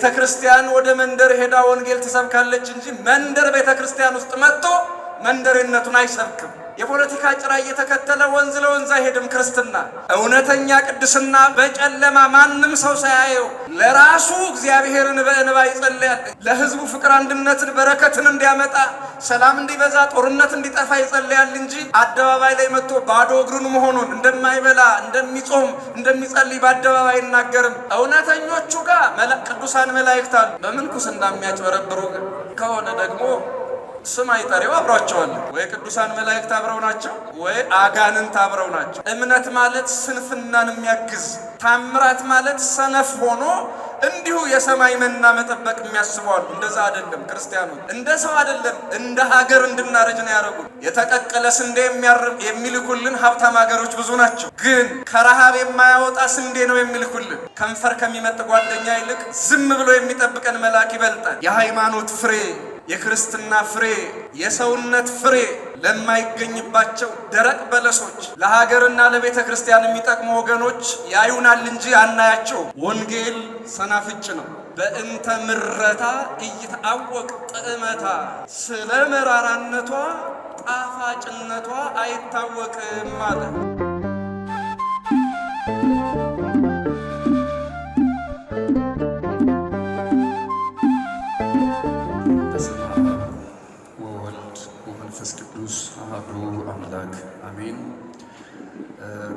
ቤተክርስቲያን ወደ መንደር ሄዳ ወንጌል ትሰብካለች እንጂ መንደር ቤተክርስቲያን ውስጥ መጥቶ መንደርነቱን አይሰብክም። የፖለቲካ ጭራ እየተከተለ ወንዝ ለወንዝ አይሄድም ክርስትና። እውነተኛ ቅድስና በጨለማ ማንም ሰው ሳያየው ለራሱ እግዚአብሔርን በእንባ ይጸልያል። ለሕዝቡ ፍቅር፣ አንድነትን፣ በረከትን እንዲያመጣ፣ ሰላም እንዲበዛ፣ ጦርነት እንዲጠፋ ይጸልያል እንጂ አደባባይ ላይ መጥቶ ባዶ እግሩን መሆኑን እንደማይበላ፣ እንደሚጾም፣ እንደሚጸልይ በአደባባይ አይናገርም። እውነተኞቹ ጋር ቅዱሳን መላእክት አሉ። በምንኩስና የሚያጭበረብሩ ከሆነ ደግሞ ስም አይጠሪው አብሯቸዋል። ወይ ቅዱሳን መላእክት አብረው ናቸው፣ ወይ አጋንንት አብረው ናቸው። እምነት ማለት ስንፍናን የሚያግዝ፣ ታምራት ማለት ሰነፍ ሆኖ እንዲሁ የሰማይ መና መጠበቅ የሚያስበዋሉ። እንደዛ አይደለም። ክርስቲያኖች እንደ ሰው አይደለም፣ እንደ ሀገር እንድናረጅ ነው ያደረጉን። የተቀቀለ ስንዴ የሚልኩልን ሀብታም ሀገሮች ብዙ ናቸው፣ ግን ከረሃብ የማያወጣ ስንዴ ነው የሚልኩልን። ከንፈር ከሚመጥ ጓደኛ ይልቅ ዝም ብሎ የሚጠብቀን መልአክ ይበልጣል። የሃይማኖት ፍሬ፣ የክርስትና ፍሬ፣ የሰውነት ፍሬ ለማይገኝባቸው ደረቅ በለሶች ለሀገርና ለቤተ ክርስቲያን የሚጠቅሙ ወገኖች ያዩናል እንጂ አናያቸው። ወንጌል ሰናፍጭ ነው። በእንተ ምረታ ኢይትዐወቅ ጥዕመታ፣ ስለ መራራነቷ ጣፋጭነቷ አይታወቅም ማለት። መንፈስ ቅዱስ አሐዱ አምላክ አሜን።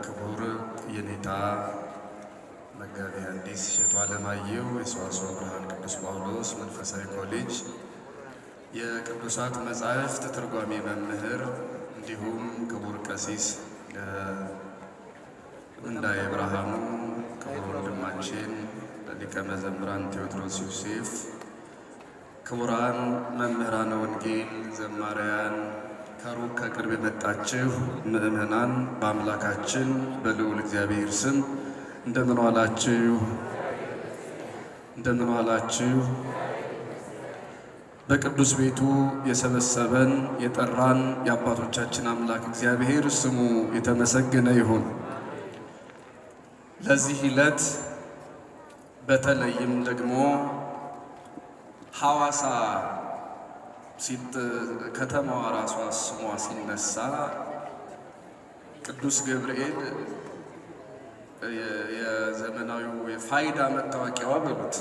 ክቡር የኔታ መጋቤ ሐዲስ እሸቱ አለማየሁ የሰዋስወ ብርሃን ቅዱስ ጳውሎስ መንፈሳዊ ኮሌጅ የቅዱሳት መጻሕፍት ትርጓሜ መምህር፣ እንዲሁም ክቡር ቀሲስ እንዳየ ብርሃኑ፣ ክቡር ወንድማችን ሊቀ መዘምራን ቴዎድሮስ ዮሴፍ፣ ክቡራን መምህራነ ወንጌል፣ ዘማሪያን፣ ከሩቅ ከቅርብ የመጣችሁ ምእመናን በአምላካችን በልዑል እግዚአብሔር ስም እንደምን ዋላችሁ? እንደምን ዋላችሁ? በቅዱስ ቤቱ የሰበሰበን የጠራን የአባቶቻችን አምላክ እግዚአብሔር ስሙ የተመሰገነ ይሁን። ለዚህ ዕለት በተለይም ደግሞ ሐዋሳ ከተማዋ ራሷ ስሟ ሲነሳ ቅዱስ ገብርኤል የዘመናዊው የፋይዳ መታወቂያዋ በሉት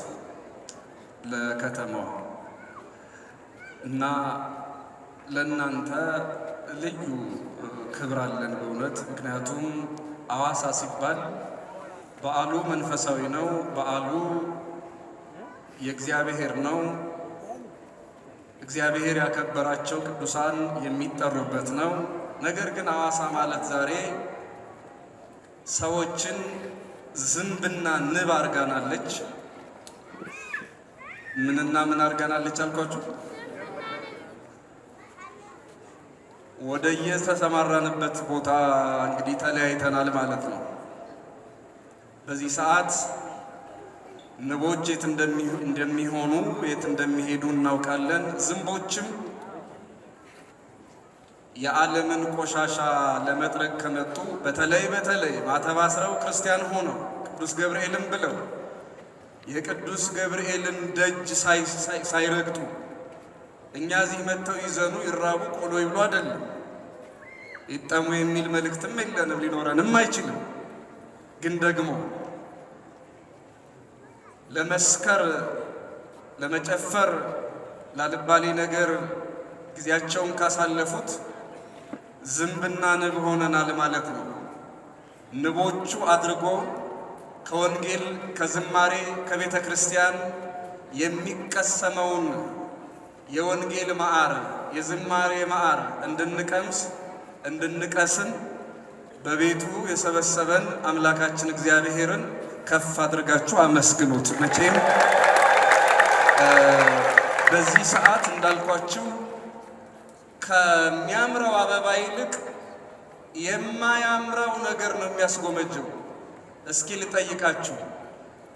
ለከተማዋ እና ለእናንተ ልዩ ክብር አለን በእውነት። ምክንያቱም ሐዋሳ ሲባል በዓሉ መንፈሳዊ ነው። በዓሉ የእግዚአብሔር ነው። እግዚአብሔር ያከበራቸው ቅዱሳን የሚጠሩበት ነው። ነገር ግን ሐዋሳ ማለት ዛሬ ሰዎችን ዝንብና ንብ አርጋናለች። ምንና ምን አርጋናለች አልኳችሁ? ወደ የተሰማራንበት ቦታ እንግዲህ ተለያይተናል ማለት ነው። በዚህ ሰዓት ንቦች የት እንደሚሆኑ የት እንደሚሄዱ እናውቃለን። ዝንቦችም የዓለምን ቆሻሻ ለመጥረግ ከመጡ በተለይ ማተብ አስረው ክርስቲያን ሆነው ቅዱስ ገብርኤልን ብለው የቅዱስ ገብርኤልን ደጅ ሳይረግጡ እኛ እዚህ መጥተው ይዘኑ ይራቡ ቆሎ ይብሉ አይደለም ይጠሙ የሚል መልእክትም የለንም፣ ሊኖረንም አይችልም። ግን ደግሞ ለመስከር፣ ለመጨፈር፣ ላልባሌ ነገር ጊዜያቸውን ካሳለፉት ዝንብና ንብ ሆነናል ማለት ነው። ንቦቹ አድርጎ ከወንጌል ከዝማሬ ከቤተ ክርስቲያን የሚቀሰመውን የወንጌል መዓር የዝማሬ መዓር እንድንቀምስ እንድንቀስም በቤቱ የሰበሰበን አምላካችን እግዚአብሔርን ከፍ አድርጋችሁ አመስግኑት። መቼም በዚህ ሰዓት እንዳልኳችሁ ከሚያምረው አበባ ይልቅ የማያምረው ነገር ነው የሚያስጎመጀው። እስኪ ልጠይቃችሁ፣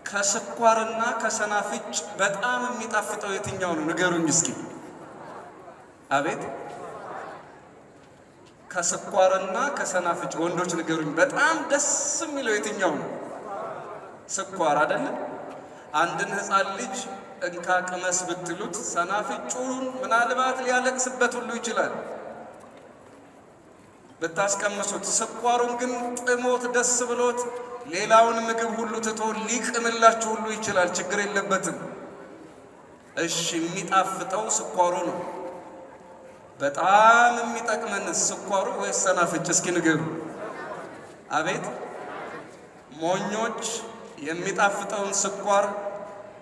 ከስኳርና ከሰናፍጭ በጣም የሚጣፍጠው የትኛው ነው? ንገሩኝ እስኪ። አቤት፣ ከስኳርና ከሰናፍጭ ወንዶች ንገሩኝ፣ በጣም ደስ የሚለው የትኛው ነው? ስኳር አይደለም? አንድን ሕፃን ልጅ እንካ ቅመስ ብትሉት ሰናፍጩን ምናልባት ሊያለቅስበት ሁሉ ይችላል ብታስቀምሱት። ስኳሩን ግን ጥሞት ደስ ብሎት ሌላውን ምግብ ሁሉ ትቶ ሊቅምላችሁ ሁሉ ይችላል። ችግር የለበትም። እሺ የሚጣፍጠው ስኳሩ ነው። በጣም የሚጠቅመን ስኳሩ ወይስ ሰናፍጭ? እስኪ ንገሩ። አቤት ሞኞች የሚጣፍጠውን ስኳር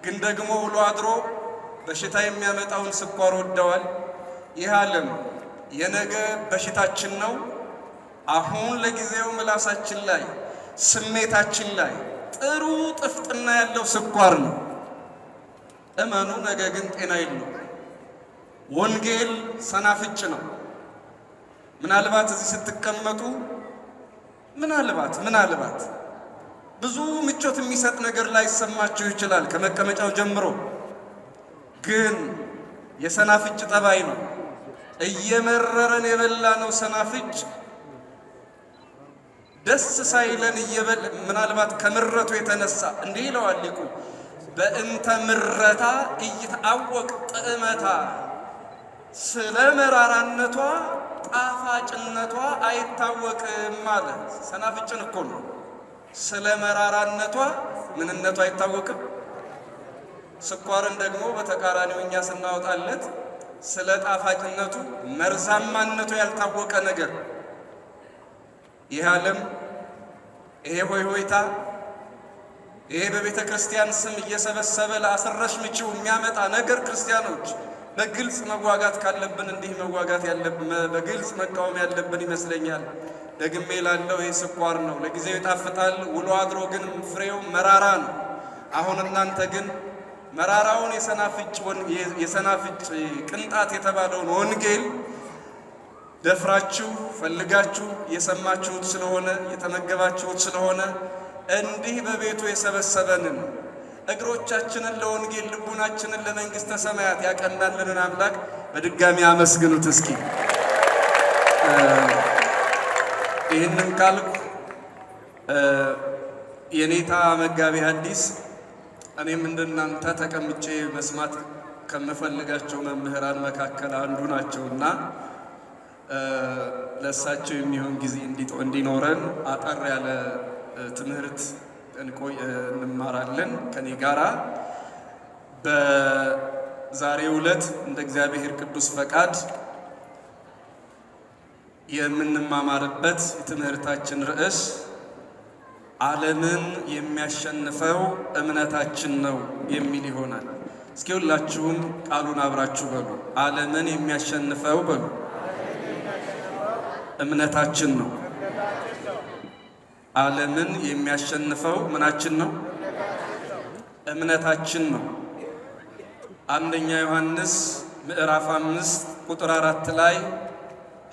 ግን ደግሞ ውሎ አድሮ በሽታ የሚያመጣውን ስኳር ወደዋል። ይህ ዓለም የነገ በሽታችን ነው። አሁን ለጊዜው ምላሳችን ላይ ስሜታችን ላይ ጥሩ ጥፍጥና ያለው ስኳር ነው። እመኑ፣ ነገ ግን ጤና የለው። ወንጌል ሰናፍጭ ነው። ምናልባት እዚህ ስትቀመጡ ምናልባት ብዙ ምቾት የሚሰጥ ነገር ላይ ይሰማችሁ ይችላል ከመቀመጫው ጀምሮ። ግን የሰናፍጭ ጠባይ ነው። እየመረረን የበላነው ሰናፍጭ ደስ ሳይለን ምናልባት ከምረቱ የተነሳ እንዲህ ይለዋል ሊቁ፣ በእንተ ምረታ እይትአወቅ ጥዕመታ፣ ስለ መራራነቷ ጣፋጭነቷ አይታወቅም ማለት። ሰናፍጭን እኮ ነው። ስለ መራራነቷ ምንነቷ አይታወቅም። ስኳርን ደግሞ በተቃራኒው እኛ ስናወጣለት ስለ ጣፋጭነቱ መርዛማነቱ ያልታወቀ ነገር። ይህ ዓለም፣ ይሄ ሆይ ሆይታ፣ ይሄ በቤተ ክርስቲያን ስም እየሰበሰበ ለአስረሽ ምቺው የሚያመጣ ነገር ክርስቲያኖች በግልጽ መዋጋት ካለብን እንዲህ መዋጋት ያለብን፣ በግልጽ መቃወም ያለብን ይመስለኛል። ደግሜ ላለው ይህ ስኳር ነው። ለጊዜው ይጣፍጣል፣ ውሎ አድሮ ግን ፍሬው መራራ ነው። አሁን እናንተ ግን መራራውን የሰናፍጭ ቅንጣት የተባለውን ወንጌል ደፍራችሁ ፈልጋችሁ የሰማችሁት ስለሆነ የተመገባችሁት ስለሆነ እንዲህ በቤቱ የሰበሰበንን እግሮቻችንን ለወንጌል ልቡናችንን ለመንግሥተ ሰማያት ያቀናልንን አምላክ በድጋሚ አመስግኑት እስኪ። ይህንን ካልኩ የኔታ መጋቤ ሐዲስ እኔም እንደናንተ ተቀምጬ መስማት ከምፈልጋቸው መምህራን መካከል አንዱ ናቸውና ለእሳቸው የሚሆን ጊዜ እንዲኖረን አጠር ያለ ትምህርት እንማራለን ከኔ ጋራ። በዛሬው ዕለት እንደ እግዚአብሔር ቅዱስ ፈቃድ የምንማማርበት የትምህርታችን ርዕስ ዓለምን የሚያሸንፈው እምነታችን ነው የሚል ይሆናል። እስኪ ሁላችሁም ቃሉን አብራችሁ በሉ። ዓለምን የሚያሸንፈው በሉ እምነታችን ነው። ዓለምን የሚያሸንፈው ምናችን ነው? እምነታችን ነው። አንደኛ ዮሐንስ ምዕራፍ 5 ቁጥር 4 ላይ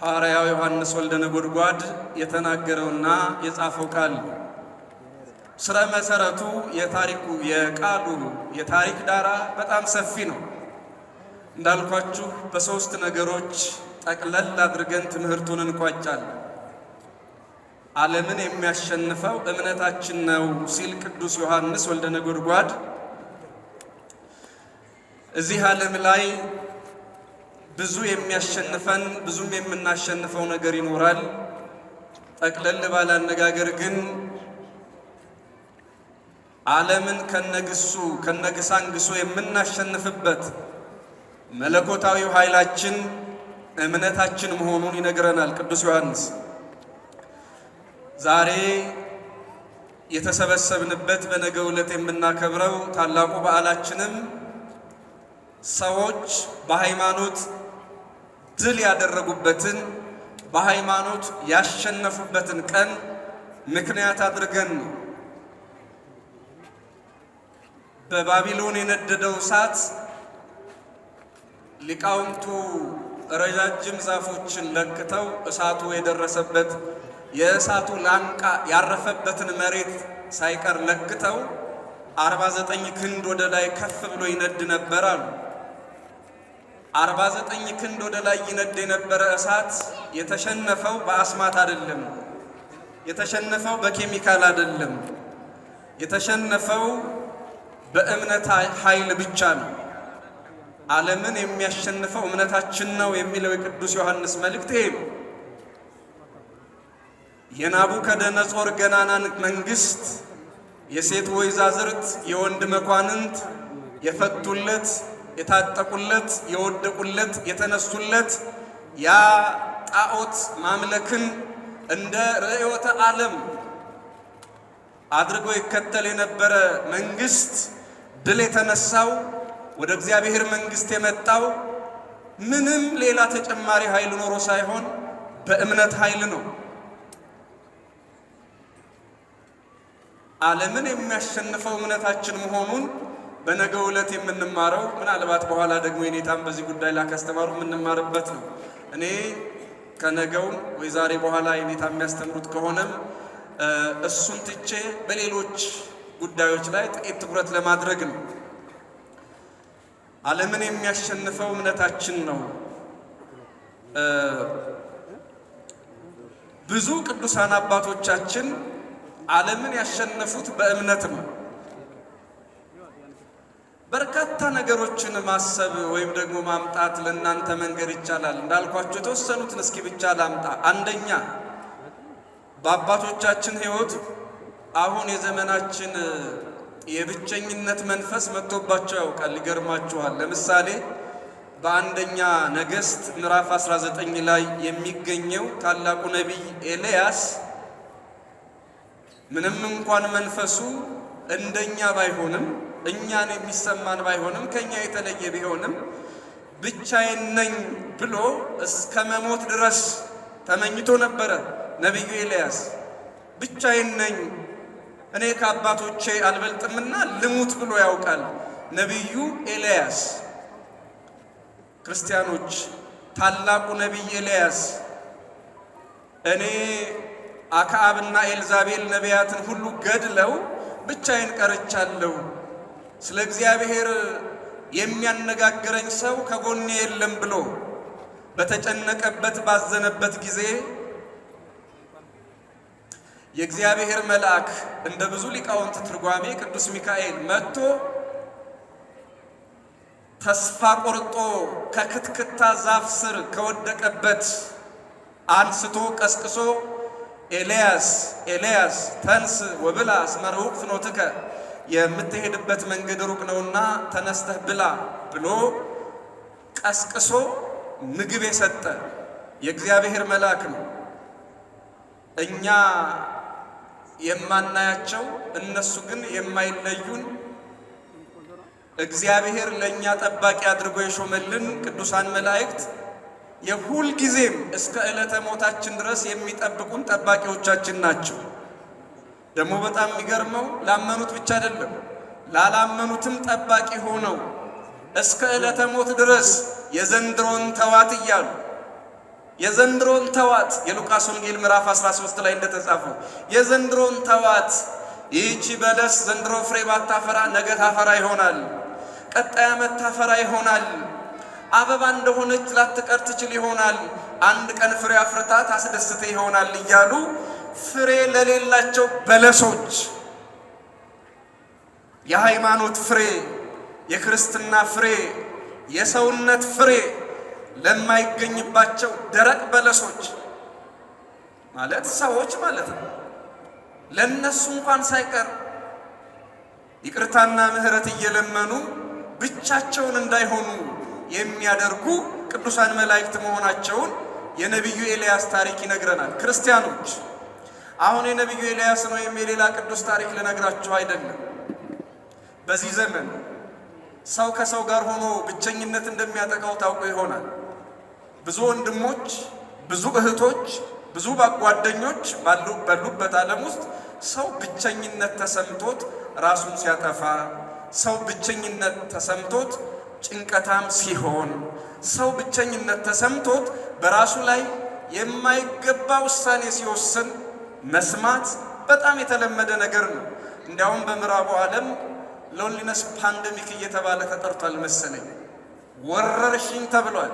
ሐዋርያው ዮሐንስ ወልደ ነጎድጓድ የተናገረውና የጻፈው ቃል ስረ መሰረቱ የቃሉ የታሪክ ዳራ በጣም ሰፊ ነው። እንዳልኳችሁ በሶስት ነገሮች ጠቅለል አድርገን ትምህርቱን እንቋጫለን። ዓለምን የሚያሸንፈው እምነታችን ነው ሲል ቅዱስ ዮሐንስ ወልደ ነጎድጓድ እዚህ ዓለም ላይ ብዙ የሚያሸንፈን ብዙም የምናሸንፈው ነገር ይኖራል። ጠቅለል ባለ አነጋገር ግን ዓለምን ከነግሳንግሱ የምናሸንፍበት መለኮታዊው ኃይላችን እምነታችን መሆኑን ይነግረናል ቅዱስ ዮሐንስ። ዛሬ የተሰበሰብንበት በነገው ዕለት የምናከብረው ታላቁ በዓላችንም ሰዎች በሃይማኖት ድል ያደረጉበትን በሃይማኖት ያሸነፉበትን ቀን ምክንያት አድርገን ነው። በባቢሎን የነደደው እሳት ሊቃውንቱ ረጃጅም ዛፎችን ለክተው እሳቱ የደረሰበት የእሳቱ ላንቃ ያረፈበትን መሬት ሳይቀር ለክተው 49 ክንድ ወደ ላይ ከፍ ብሎ ይነድ ነበር አሉ። 49 ክንድ ወደ ላይ ይነድ የነበረ እሳት የተሸነፈው በአስማት አይደለም፣ የተሸነፈው በኬሚካል አይደለም፣ የተሸነፈው በእምነት ኃይል ብቻ ነው። ዓለምን የሚያሸንፈው እምነታችን ነው የሚለው የቅዱስ ዮሐንስ መልእክት ይሄ ነው። የናቡከደነጾር ገናናን መንግስት የሴት ወይዛዝርት የወንድ መኳንንት የፈቱለት የታጠቁለት የወደቁለት የተነሱለት ያ ጣዖት ማምለክን እንደ ርዕዮተ ዓለም አድርጎ ይከተል የነበረ መንግስት ድል የተነሳው ወደ እግዚአብሔር መንግስት የመጣው ምንም ሌላ ተጨማሪ ኃይል ኖሮ ሳይሆን በእምነት ኃይል ነው። ዓለምን የሚያሸንፈው እምነታችን መሆኑን በነገው ዕለት የምንማረው ምናልባት በኋላ ደግሞ የኔታም በዚህ ጉዳይ ላይ ካስተማሩ የምንማርበት ነው። እኔ ከነገው ወይ ዛሬ በኋላ የኔታ የሚያስተምሩት ከሆነም እሱን ትቼ በሌሎች ጉዳዮች ላይ ጥቂት ትኩረት ለማድረግ ነው። ዓለምን የሚያሸንፈው እምነታችን ነው። ብዙ ቅዱሳን አባቶቻችን ዓለምን ያሸነፉት በእምነት ነው። በርካታ ነገሮችን ማሰብ ወይም ደግሞ ማምጣት ለእናንተ መንገድ ይቻላል። እንዳልኳቸው የተወሰኑትን እስኪ ብቻ ላምጣ። አንደኛ በአባቶቻችን ሕይወት አሁን የዘመናችን የብቸኝነት መንፈስ መጥቶባቸው ያውቃል። ይገርማችኋል። ለምሳሌ በአንደኛ ነገሥት ምዕራፍ 19 ላይ የሚገኘው ታላቁ ነቢይ ኤልያስ ምንም እንኳን መንፈሱ እንደኛ ባይሆንም እኛን የሚሰማን ባይሆንም ከኛ የተለየ ቢሆንም ብቻዬን ነኝ ብሎ እስከ መሞት ድረስ ተመኝቶ ነበረ። ነቢዩ ኤልያስ ብቻዬን ነኝ እኔ ከአባቶቼ አልበልጥምና ልሙት ብሎ ያውቃል ነቢዩ ኤልያስ። ክርስቲያኖች ታላቁ ነቢይ ኤልያስ እኔ አክዓብና ኤልዛቤል ነቢያትን ሁሉ ገድለው ብቻዬን ቀርቻለሁ፣ ስለ እግዚአብሔር የሚያነጋግረኝ ሰው ከጎኔ የለም ብሎ በተጨነቀበት ባዘነበት ጊዜ የእግዚአብሔር መልአክ እንደ ብዙ ሊቃውንት ትርጓሜ ቅዱስ ሚካኤል መጥቶ ተስፋ ቆርጦ ከክትክታ ዛፍ ስር ከወደቀበት አንስቶ ቀስቅሶ ኤልያስ ኤልያስ ተንስ ወብላ እስመ ርሑቅ ፍኖትከ የምትሄድበት መንገድ ሩቅ ነውና ተነስተህ ብላ ብሎ ቀስቅሶ ምግብ የሰጠ የእግዚአብሔር መልአክ ነው። እኛ የማናያቸው እነሱ ግን የማይለዩን እግዚአብሔር ለእኛ ጠባቂ አድርጎ የሾመልን ቅዱሳን መላእክት የሁል ጊዜም እስከ ዕለተ ሞታችን ድረስ የሚጠብቁን ጠባቂዎቻችን ናቸው። ደግሞ በጣም የሚገርመው ላመኑት ብቻ አይደለም፣ ላላመኑትም ጠባቂ ሆነው እስከ ዕለተ ሞት ድረስ የዘንድሮን ተዋት እያሉ የዘንድሮን ተዋት የሉቃስ ወንጌል ምዕራፍ 13 ላይ እንደተጻፈው የዘንድሮን ተዋት፣ ይህቺ በለስ ዘንድሮ ፍሬ ባታፈራ ነገ ታፈራ ይሆናል፣ ቀጣይ ዓመት ታፈራ ይሆናል፣ አበባ እንደሆነች ላትቀር ትችል ይሆናል፣ አንድ ቀን ፍሬ አፍርታ ታስደስተ ይሆናል እያሉ ፍሬ ለሌላቸው በለሶች የሃይማኖት ፍሬ፣ የክርስትና ፍሬ፣ የሰውነት ፍሬ ለማይገኝባቸው ደረቅ በለሶች ማለት ሰዎች ማለት ነው። ለነሱ እንኳን ሳይቀር ይቅርታና ምሕረት እየለመኑ ብቻቸውን እንዳይሆኑ የሚያደርጉ ቅዱሳን መላእክት መሆናቸውን የነቢዩ ኤልያስ ታሪክ ይነግረናል። ክርስቲያኖች አሁን የነቢዩ ኤልያስን ወይም የሌላ ቅዱስ ታሪክ ልነግራችሁ አይደለም። በዚህ ዘመን ሰው ከሰው ጋር ሆኖ ብቸኝነት እንደሚያጠቃው ታውቁ ይሆናል። ብዙ ወንድሞች፣ ብዙ እህቶች፣ ብዙ ጓደኞች ባሉበት ዓለም ውስጥ ሰው ብቸኝነት ተሰምቶት ራሱን ሲያጠፋ፣ ሰው ብቸኝነት ተሰምቶት ጭንቀታም ሲሆን፣ ሰው ብቸኝነት ተሰምቶት በራሱ ላይ የማይገባ ውሳኔ ሲወስን መስማት በጣም የተለመደ ነገር ነው። እንዲያውም በምዕራቡ ዓለም ሎንሊነስ ፓንደሚክ እየተባለ ተጠርቷል መሰለኝ፣ ወረርሽኝ ተብሏል።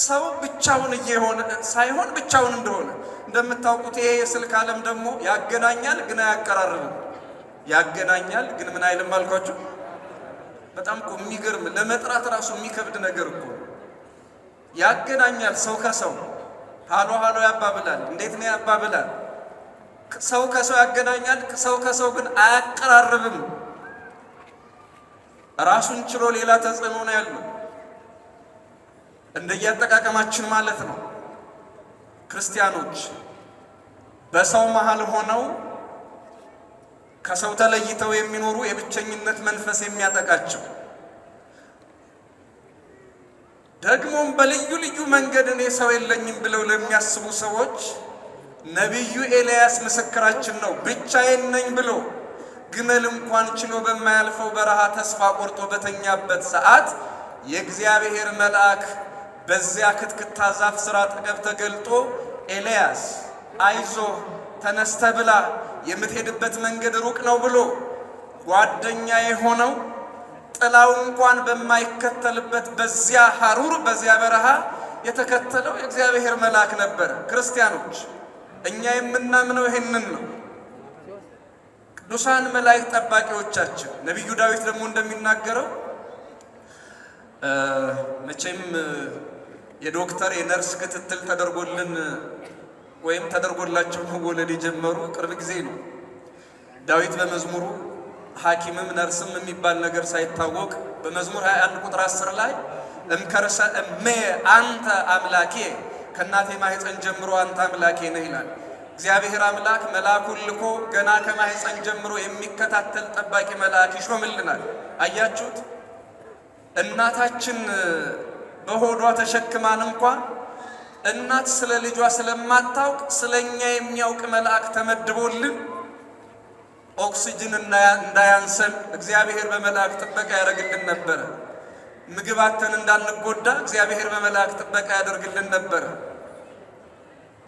ሰው ብቻውን እየሆነ ሳይሆን ብቻውን እንደሆነ እንደምታውቁት ይሄ የስልክ ዓለም ደግሞ ያገናኛል ግን አያቀራርብም፣ ያገናኛል ግን ምን አይልም አልኳችሁ። በጣም እኮ የሚገርም ለመጥራት ራሱ የሚከብድ ነገር እኮ ያገናኛል። ሰው ከሰው ሃሎ ሃሎ ያባብላል። እንዴት ነው ያባብላል? ሰው ከሰው ያገናኛል። ሰው ከሰው ግን አያቀራርብም። ራሱን ችሎ ሌላ ተጽዕኖ ነው ያለው። እንደየአጠቃቀማችን ማለት ነው። ክርስቲያኖች በሰው መሃል ሆነው ከሰው ተለይተው የሚኖሩ የብቸኝነት መንፈስ የሚያጠቃቸው ደግሞም በልዩ ልዩ መንገድ እኔ ሰው የለኝም ብለው ለሚያስቡ ሰዎች ነቢዩ ኤልያስ ምስክራችን ነው። ብቻዬን ነኝ ብሎ ግመል እንኳን ችሎ በማያልፈው በረሃ ተስፋ ቆርጦ በተኛበት ሰዓት የእግዚአብሔር መልአክ በዚያ ክትክታ ዛፍ ስር አጠገብ ተገልጦ ኤልያስ አይዞህ ተነስተህ ብላ የምትሄድበት መንገድ ሩቅ ነው ብሎ ጓደኛ የሆነው ጥላው እንኳን በማይከተልበት በዚያ ሐሩር በዚያ በረሃ የተከተለው የእግዚአብሔር መልአክ ነበር። ክርስቲያኖች እኛ የምናምነው ይሄንን ነው። ቅዱሳን መላእክት ጠባቂዎቻችን ነቢዩ ዳዊት ደግሞ እንደሚናገረው መቼም የዶክተር የነርስ ክትትል ተደርጎልን ወይም ተደርጎላቸው መወለድ የጀመሩ ቅርብ ጊዜ ነው። ዳዊት በመዝሙሩ ሐኪምም ነርስም የሚባል ነገር ሳይታወቅ በመዝሙር 21 ቁጥር 10 ላይ እምከርሰ እሜ አንተ አምላኬ ከእናቴ ማህፀን ጀምሮ አንተ አምላኬ ነህ ይላል። እግዚአብሔር አምላክ መልአኩን ልኮ ገና ከማህፀን ጀምሮ የሚከታተል ጠባቂ መልአክ ይሾምልናል። አያችሁት? እናታችን በሆዷ ተሸክማን እንኳን እናት ስለ ልጇ ስለማታውቅ ስለኛ የሚያውቅ መልአክ ተመድቦልን ኦክሲጅን እንዳያንሰን እግዚአብሔር በመልአክ ጥበቃ ያደርግልን ነበር። ምግባተን እንዳንጎዳ እግዚአብሔር በመልአክ ጥበቃ ያደርግልን ነበር።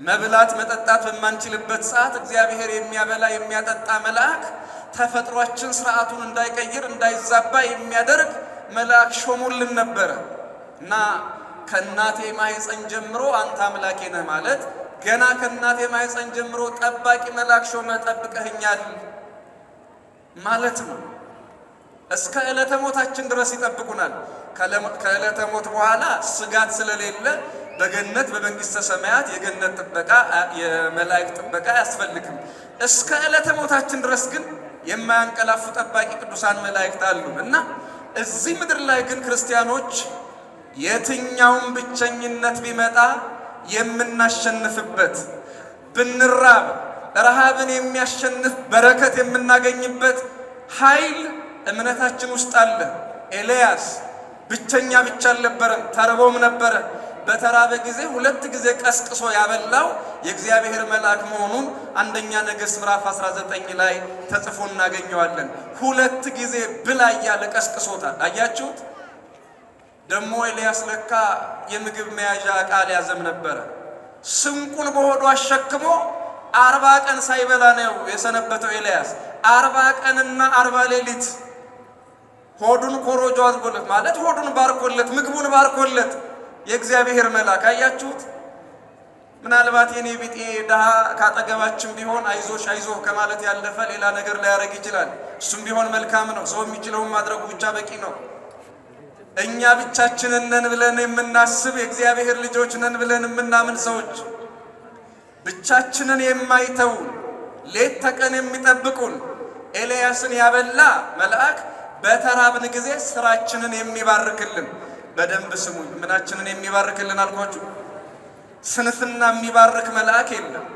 መብላት መጠጣት በማንችልበት ሰዓት እግዚአብሔር የሚያበላ የሚያጠጣ መልአክ ተፈጥሯችን ስርዓቱን እንዳይቀይር እንዳይዛባ የሚያደርግ መልአክ ሾሙልን ነበር እና ከእናቴ ማህፀን ጀምሮ አንተ አምላኬ ነህ ማለት ገና ከእናቴ ማህፀን ጀምሮ ጠባቂ መልአክ ሾመህ ጠብቀኸኛል ማለት ነው። እስከ ዕለተ ሞታችን ድረስ ይጠብቁናል። ከዕለተ ሞት በኋላ ስጋት ስለሌለ በገነት በመንግስተ ሰማያት የገነት ጥበቃ የመላእክት ጥበቃ አያስፈልግም። እስከ ዕለተ ሞታችን ድረስ ግን የማያንቀላፉ ጠባቂ ቅዱሳን መላእክት አሉ እና እዚህ ምድር ላይ ግን ክርስቲያኖች የትኛውም ብቸኝነት ቢመጣ የምናሸንፍበት ብንራብ ረሃብን የሚያሸንፍ በረከት የምናገኝበት ኃይል እምነታችን ውስጥ አለ። ኤልያስ ብቸኛ ብቻ አልነበረም፣ ተርቦም ነበረ። በተራበ ጊዜ 2 ጊዜ ቀስቅሶ ያበላው የእግዚአብሔር መልአክ መሆኑን አንደኛ ነገሥት ምዕራፍ 19 ላይ ተጽፎ እናገኘዋለን። 2 ጊዜ ብላ እያለ ቀስቅሶታል። አያችሁት? ደግሞ ኤልያስ ለካ የምግብ መያዣ ዕቃ ሊያዘም ነበረ። ስንቁን በሆዱ አሸክሞ 40 ቀን ሳይበላ ነው የሰነበተው ኤልያስ። 40 ቀንና 40 ሌሊት ሆዱን ኮሮጆ አዝጎለት ማለት ሆዱን ባርኮለት ምግቡን ባርኮለት የእግዚአብሔር መልአክ። አያችሁት? ምናልባት የኔ ቢጤ ደሃ ካጠገባችን ቢሆን አይዞሽ አይዞህ ከማለት ያለፈ ሌላ ነገር ሊያደርግ ይችላል። እሱም ቢሆን መልካም ነው። ሰው የሚችለውን ማድረጉ ብቻ በቂ ነው። እኛ ብቻችንን ነን ብለን የምናስብ የእግዚአብሔር ልጆች ነን ብለን የምናምን ሰዎች ብቻችንን የማይተው ሌት ተቀን የሚጠብቁን ኤልያስን ያበላ መልአክ በተራብን ጊዜ ስራችንን የሚባርክልን። በደንብ ስሙኝ። ምናችንን የሚባርክልን አልኳችሁ? ስንፍና የሚባርክ መልአክ የለም።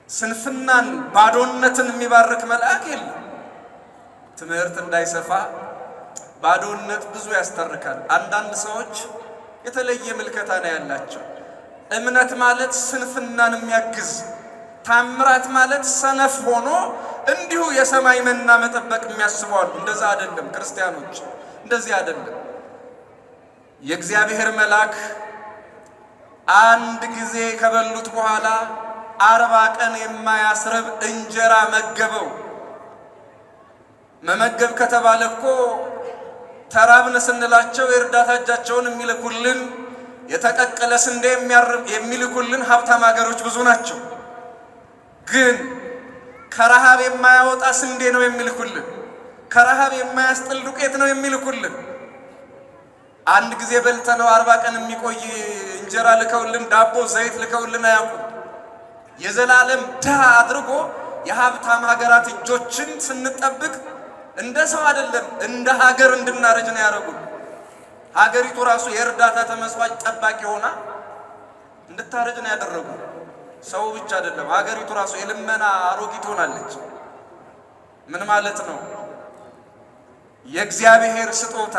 ስንፍናን ባዶነትን የሚባርክ መልአክ የለም። ትምህርት እንዳይሰፋ ባዶነት ብዙ ያስተርካል። አንዳንድ ሰዎች የተለየ ምልከታ ነው ያላቸው። እምነት ማለት ስንፍናን የሚያግዝ፣ ታምራት ማለት ሰነፍ ሆኖ እንዲሁ የሰማይ መና መጠበቅ የሚያስባሉ። እንደዛ አይደለም ክርስቲያኖች፣ እንደዚህ አይደለም። የእግዚአብሔር መልአክ አንድ ጊዜ ከበሉት በኋላ 40 ቀን የማያስረብ እንጀራ መገበው። መመገብ ከተባለ እኮ ተራብን ስንላቸው የእርዳታ እጃቸውን የሚልኩልን የተቀቀለ ስንዴ የሚልኩልን ሀብታም ሀገሮች ብዙ ናቸው። ግን ከረሃብ የማያወጣ ስንዴ ነው የሚልኩልን። ከረሃብ የማያስጥል ዱቄት ነው የሚልኩልን። አንድ ጊዜ በልተነው 40 ቀን የሚቆይ እንጀራ ልከውልን፣ ዳቦ ዘይት ልከውልን አያውቁም። የዘላለም ድሃ አድርጎ የሀብታም ሀገራት እጆችን ስንጠብቅ እንደ ሰው አይደለም እንደ ሀገር እንድናረጅ ነው ያደረጉን። ሀገሪቱ ራሱ የእርዳታ ተመስዋዕት ጠባቂ ሆና እንድታረጅ ነው ያደረጉ። ሰው ብቻ አይደለም፣ ሀገሪቱ ራሱ የልመና አሮጊት ሆናለች። ምን ማለት ነው? የእግዚአብሔር ስጦታ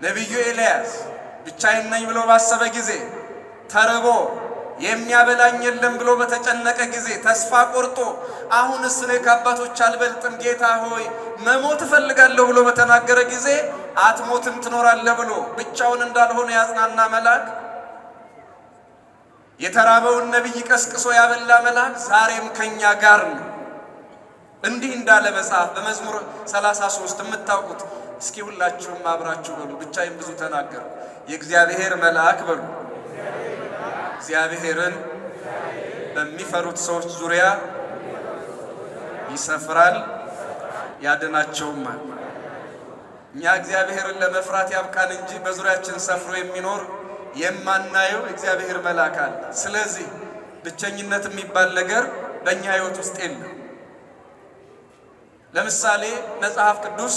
ነቢዩ ኤልያስ ብቻዬን ነኝ ብሎ ባሰበ ጊዜ፣ ተርቦ የሚያበላኝ የለም ብሎ በተጨነቀ ጊዜ፣ ተስፋ ቆርጦ አሁንስ እኔ ከአባቶች አልበልጥም ጌታ ሆይ መሞት እፈልጋለሁ ብሎ በተናገረ ጊዜ፣ አትሞትም ትኖራለህ ብሎ ብቻውን እንዳልሆነ ያጽናና መልአክ፣ የተራበውን ነቢይ ቀስቅሶ ያበላ መልአክ ዛሬም ከኛ ጋር ነው። እንዲህ እንዳለ መጽሐፍ በመዝሙር 33 የምታውቁት፣ እስኪ ሁላችሁም አብራችሁ በሉ። ብቻዬን ብዙ ተናገሩ። የእግዚአብሔር መልአክ በሉ። እግዚአብሔርን በሚፈሩት ሰዎች ዙሪያ ይሰፍራል ያድናቸውማል። እኛ እግዚአብሔርን ለመፍራት ያብቃን እንጂ በዙሪያችን ሰፍሮ የሚኖር የማናየው እግዚአብሔር መልአክ አለ። ስለዚህ ብቸኝነት የሚባል ነገር በእኛ ሕይወት ውስጥ የለም። ለምሳሌ መጽሐፍ ቅዱስ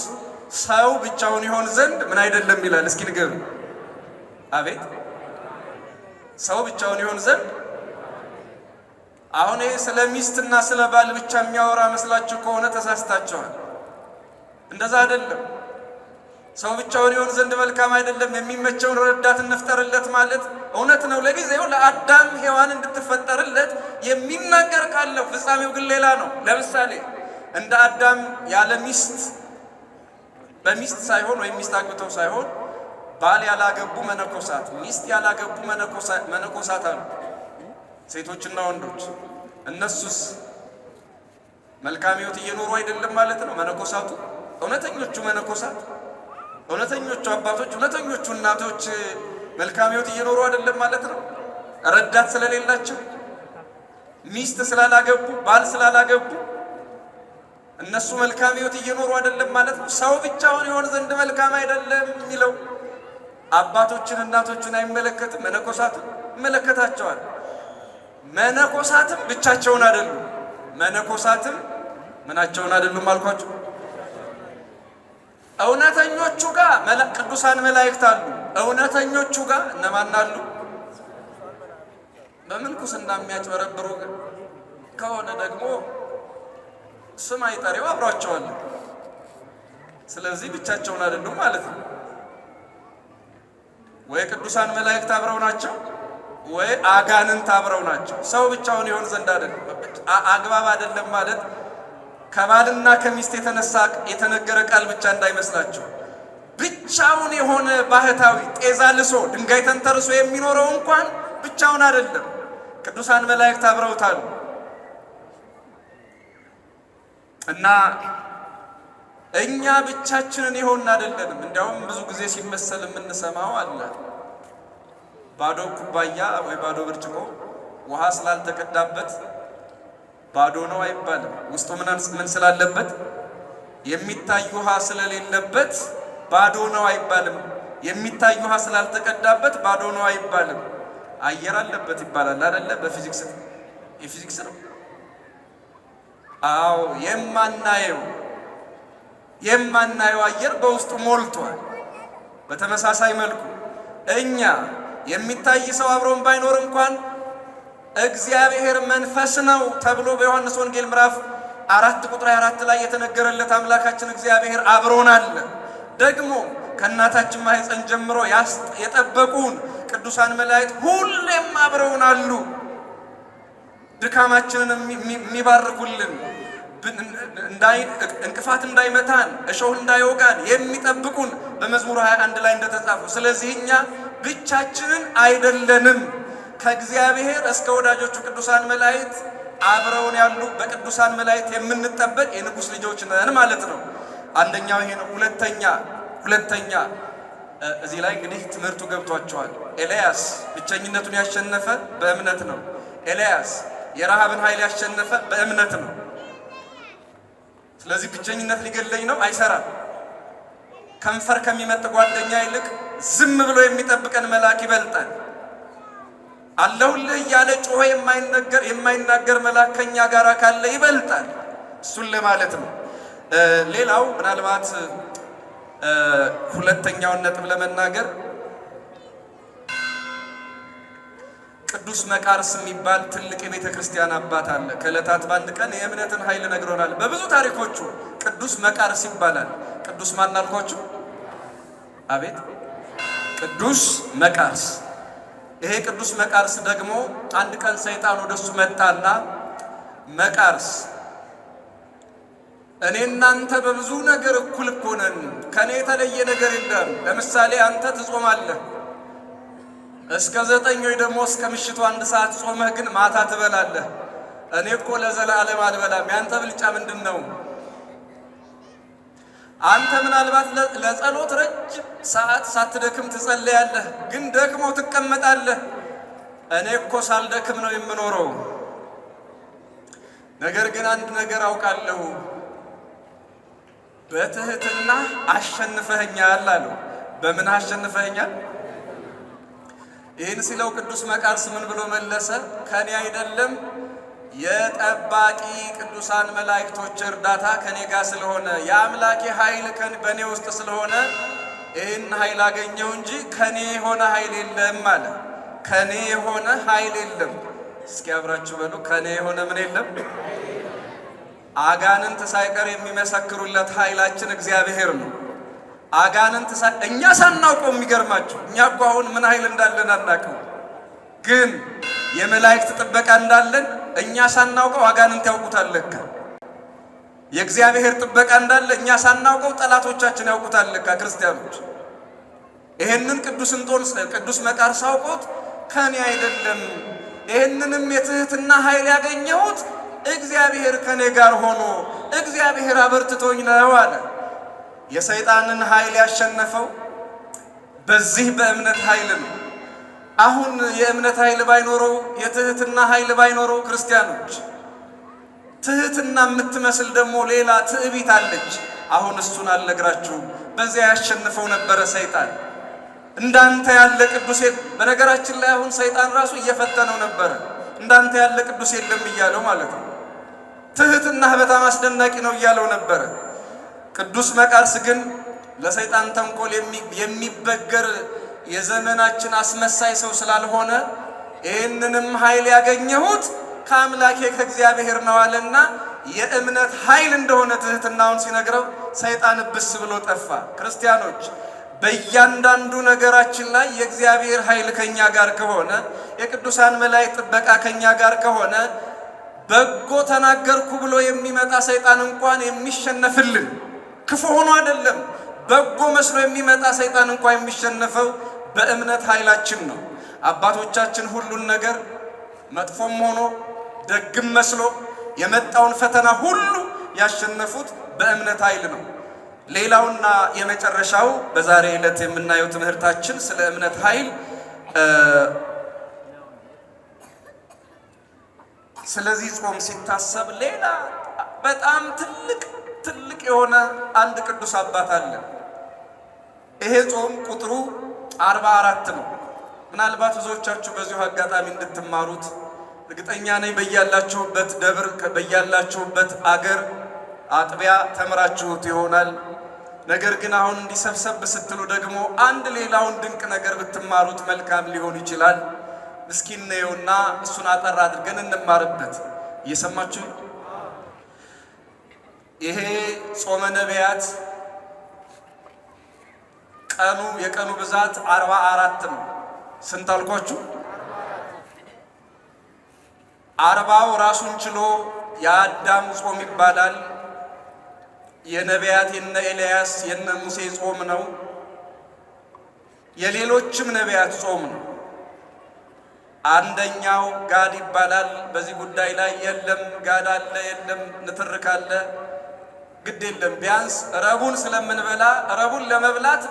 ሰው ብቻውን ይሆን ዘንድ ምን አይደለም ይላል። እስኪ ንገሩ። አቤት ሰው ብቻውን ይሆን ዘንድ። አሁን ይሄ ስለ ሚስትና ስለ ባል ብቻ የሚያወራ መስላችሁ ከሆነ ተሳስታችኋል። እንደዛ አይደለም። ሰው ብቻውን ይሆን ዘንድ መልካም አይደለም፣ የሚመቸውን ረዳት እንፍጠርለት ማለት እውነት ነው። ለጊዜው ለአዳም ሔዋን እንድትፈጠርለት የሚናገር ካለው ፍጻሜው ግን ሌላ ነው። ለምሳሌ እንደ አዳም ያለ ሚስት በሚስት ሳይሆን ወይም ሚስት አግብተው ሳይሆን ባል ያላገቡ መነኮሳት፣ ሚስት ያላገቡ መነኮሳት አሉ፣ ሴቶችና ወንዶች። እነሱስ መልካም ሕይወት እየኖሩ አይደለም ማለት ነው። መነኮሳቱ እውነተኞቹ መነኮሳት፣ እውነተኞቹ አባቶች፣ እውነተኞቹ እናቶች መልካም ሕይወት እየኖሩ አይደለም ማለት ነው። ረዳት ስለሌላቸው፣ ሚስት ስላላገቡ፣ ባል ስላላገቡ እነሱ መልካም ሕይወት እየኖሩ አይደለም ማለት ነው። ሰው ብቻውን ይሆን ዘንድ መልካም አይደለም የሚለው አባቶችን እናቶችን አይመለከትም። መነኮሳቱን ይመለከታቸዋል። መነኮሳትም ብቻቸውን አይደሉም። መነኮሳትም ምናቸውን አይደሉም አልኳቸው። እውነተኞቹ ጋር ቅዱሳን መላእክት አሉ። እውነተኞቹ ጋር እነማን አሉ? በምንኩስና የሚያጭበረብሩ ከሆነ ደግሞ ስም አይጠሪው አብሯቸዋል። ስለዚህ ብቻቸውን አይደሉም ማለት ነው። ወይ ቅዱሳን መላእክት አብረው ናቸው፣ ወይ አጋንንት አብረው ናቸው። ሰው ብቻውን ይሆን ዘንድ አይደለም። አግባብ አይደለም ማለት ከባልና ከሚስት የተነሳ የተነገረ ቃል ብቻ እንዳይመስላችሁ። ብቻውን የሆነ ባህታዊ ጤዛ ልሶ ድንጋይ ተንተርሶ የሚኖረው እንኳን ብቻውን አይደለም፣ ቅዱሳን መላእክት አብረውታል። እና እኛ ብቻችንን ይሆን አይደለንም። እንዲያውም ብዙ ጊዜ ሲመሰል የምንሰማው አለ። ባዶ ኩባያ ወይ ባዶ ብርጭቆ ውሃ ስላልተቀዳበት ባዶ ነው አይባልም። ውስጡ ምን ስላለበት? የሚታይ ውሃ ስለሌለበት ባዶ ነው አይባልም። የሚታይ ውሃ ስላልተቀዳበት ባዶ ነው አይባልም። አየር አለበት ይባላል አይደለ? በፊዚክስ የፊዚክስ ነው። አዎ የማናየው አየር በውስጡ ሞልቷል። በተመሳሳይ መልኩ እኛ የሚታይ ሰው አብሮን ባይኖር እንኳን እግዚአብሔር መንፈስ ነው ተብሎ በዮሐንስ ወንጌል ምዕራፍ 4 ቁጥር 24 ላይ የተነገረለት አምላካችን እግዚአብሔር አብሮን አለ። ደግሞ ከእናታችን ማህፀን ጀምሮ የጠበቁን ቅዱሳን መላእክት ሁሌም አብረውን አሉ። ድካማችንን የሚባርኩልን፣ እንቅፋት እንዳይመታን፣ እሾህ እንዳይወጋን የሚጠብቁን በመዝሙር 21 ላይ እንደተጻፉ። ስለዚህ እኛ ብቻችንን አይደለንም። ከእግዚአብሔር እስከ ወዳጆቹ ቅዱሳን መላእክት አብረውን ያሉ በቅዱሳን መላእክት የምንጠበቅ የንጉሥ ልጆች ነን ማለት ነው። አንደኛው ይሄ ነው። ሁለተኛ እዚህ ላይ እንግዲህ ትምህርቱ ገብቷቸዋል። ኤልያስ ብቸኝነቱን ያሸነፈ በእምነት ነው። ኤልያስ የረሃብን ኃይል ያሸነፈ በእምነት ነው። ስለዚህ ብቸኝነት ሊገለኝ ነው አይሰራም። ከንፈር ከሚመጥ ጓደኛ ይልቅ ዝም ብሎ የሚጠብቀን መልአክ ይበልጣል። አለሁልህ እያለ ጮኸ የማይናገር መልአክ ከኛ ጋር ካለ ይበልጣል። እሱን ለማለት ነው። ሌላው ምናልባት ሁለተኛውን ነጥብ ለመናገር ቅዱስ መቃርስ የሚባል ትልቅ የቤተ ክርስቲያን አባት አለ። ከዕለታት በአንድ ቀን የእምነትን ኃይል ነግሮናል። በብዙ ታሪኮቹ ቅዱስ መቃርስ ይባላል። ቅዱስ ማን አልኳችሁ? አቤት፣ ቅዱስ መቃርስ። ይሄ ቅዱስ መቃርስ ደግሞ አንድ ቀን ሰይጣን ወደሱ መጣና መቃርስ እኔ እናንተ በብዙ ነገር እኩል እኮ ነን፣ ከኔ የተለየ ነገር የለም። ለምሳሌ አንተ ትጾማለህ እስከ 9 ወይ ደግሞ እስከ ምሽቱ 1 ሰዓት ጾመህ ግን ማታ ትበላለህ። እኔ እኮ ለዘላለም አልበላም። ያንተ ብልጫ ምንድነው? አንተ ምናልባት ለጸሎት ረጅም ሰዓት ሳትደክም ትጸልያለህ፣ ግን ደክሞ ትቀመጣለህ። እኔ እኮ ሳልደክም ነው የምኖረው። ነገር ግን አንድ ነገር አውቃለሁ፣ በትህትና አሸንፈኸኛል አለው። በምን አሸንፈኸኛል? ይህን ሲለው ቅዱስ መቃርስ ምን ብሎ መለሰ? ከኔ አይደለም የጠባቂ ቅዱሳን መላእክቶች እርዳታ ከኔ ጋር ስለሆነ የአምላኬ ኃይል በኔ ውስጥ ስለሆነ ይህን ኃይል አገኘው እንጂ ከኔ የሆነ ኃይል የለም አለ። ከኔ የሆነ ኃይል የለም። እስኪ አብራችሁ በሉ፣ ከኔ የሆነ ምን የለም? አጋንንት ሳይቀር የሚመሰክሩለት ኃይላችን እግዚአብሔር ነው። አጋንንት እኛ ሳናውቀው የሚገርማችሁ እኛ እኮ አሁን ምን ኃይል እንዳለን አናውቀው፣ ግን የመላእክት ጥበቃ እንዳለን እኛ ሳናውቀው አጋንንት ያውቁታል። ለካ የእግዚአብሔር ጥበቃ እንዳለ እኛ ሳናውቀው ጠላቶቻችን ያውቁታል። ለካ ክርስቲያኖች ይሄንን ቅዱስ መቃርስ አውቆት ከኔ አይደለም ይሄንንም የትህትና ኃይል ያገኘሁት እግዚአብሔር ከኔ ጋር ሆኖ እግዚአብሔር አበርትቶኝ ነው አለ። የሰይጣንን ኃይል ያሸነፈው በዚህ በእምነት ኃይል ነው። አሁን የእምነት ኃይል ባይኖረው የትህትና ኃይል ባይኖረው ክርስቲያኖች ትህትና የምትመስል ደግሞ ሌላ ትዕቢት አለች። አሁን እሱን አልነግራችሁም። በዚያ ያሸንፈው ነበረ ሰይጣን። እንዳንተ ያለ ቅዱስ በነገራችን ላይ አሁን ሰይጣን ራሱ እየፈተነው ነበረ። እንዳንተ ያለ ቅዱስ የለም እያለው ማለት ነው። ትህትናህ በጣም አስደናቂ ነው እያለው ነበረ። ቅዱስ መቃርስ ግን ለሰይጣን ተንኮል የሚበገር የዘመናችን አስመሳይ ሰው ስላልሆነ ይህንንም ኃይል ያገኘሁት ከአምላኬ ከእግዚአብሔር ነው አለና የእምነት ኃይል እንደሆነ ትህትናውን ሲነግረው ሰይጣን ብስ ብሎ ጠፋ። ክርስቲያኖች በእያንዳንዱ ነገራችን ላይ የእግዚአብሔር ኃይል ከኛ ጋር ከሆነ፣ የቅዱሳን መላእክት ጥበቃ ከኛ ጋር ከሆነ በጎ ተናገርኩ ብሎ የሚመጣ ሰይጣን እንኳን የሚሸነፍልን ክፉ ሆኖ አይደለም። በጎ መስሎ የሚመጣ ሰይጣን እንኳን የሚሸነፈው በእምነት ኃይላችን ነው። አባቶቻችን ሁሉን ነገር መጥፎም ሆኖ ደግም መስሎ የመጣውን ፈተና ሁሉ ያሸነፉት በእምነት ኃይል ነው። ሌላውና የመጨረሻው በዛሬ ዕለት የምናየው ትምህርታችን ስለ እምነት ኃይል ስለዚህ ጾም ሲታሰብ ሌላ በጣም ትልቅ የሆነ አንድ ቅዱስ አባት አለ። ይሄ ጾም ቁጥሩ 44 ነው። ምናልባት ብዙዎቻችሁ በዚሁ አጋጣሚ እንድትማሩት እርግጠኛ ነኝ። በያላችሁበት ደብር በያላችሁበት አገር አጥቢያ ተምራችሁት ይሆናል። ነገር ግን አሁን እንዲሰብሰብ ስትሉ ደግሞ አንድ ሌላውን ድንቅ ነገር ብትማሩት መልካም ሊሆን ይችላል። ምስኪን ነውና እሱን አጠር አድርገን እንማርበት። እየሰማችሁ ይሄ ጾመ ነቢያት የቀኑ ብዛት 44 ነው። ስንት አልኳችሁ? 40ው ራሱን ችሎ የአዳም ጾም ይባላል። የነቢያት የነ ኤልያስ የነ ሙሴ ጾም ነው። የሌሎችም ነቢያት ጾም ነው። አንደኛው ጋድ ይባላል። በዚህ ጉዳይ ላይ የለም ጋድ አለ የለም ንትርክ አለ፣ ግድ የለም። ቢያንስ ረቡን ስለምንበላ ረቡን ለመብላት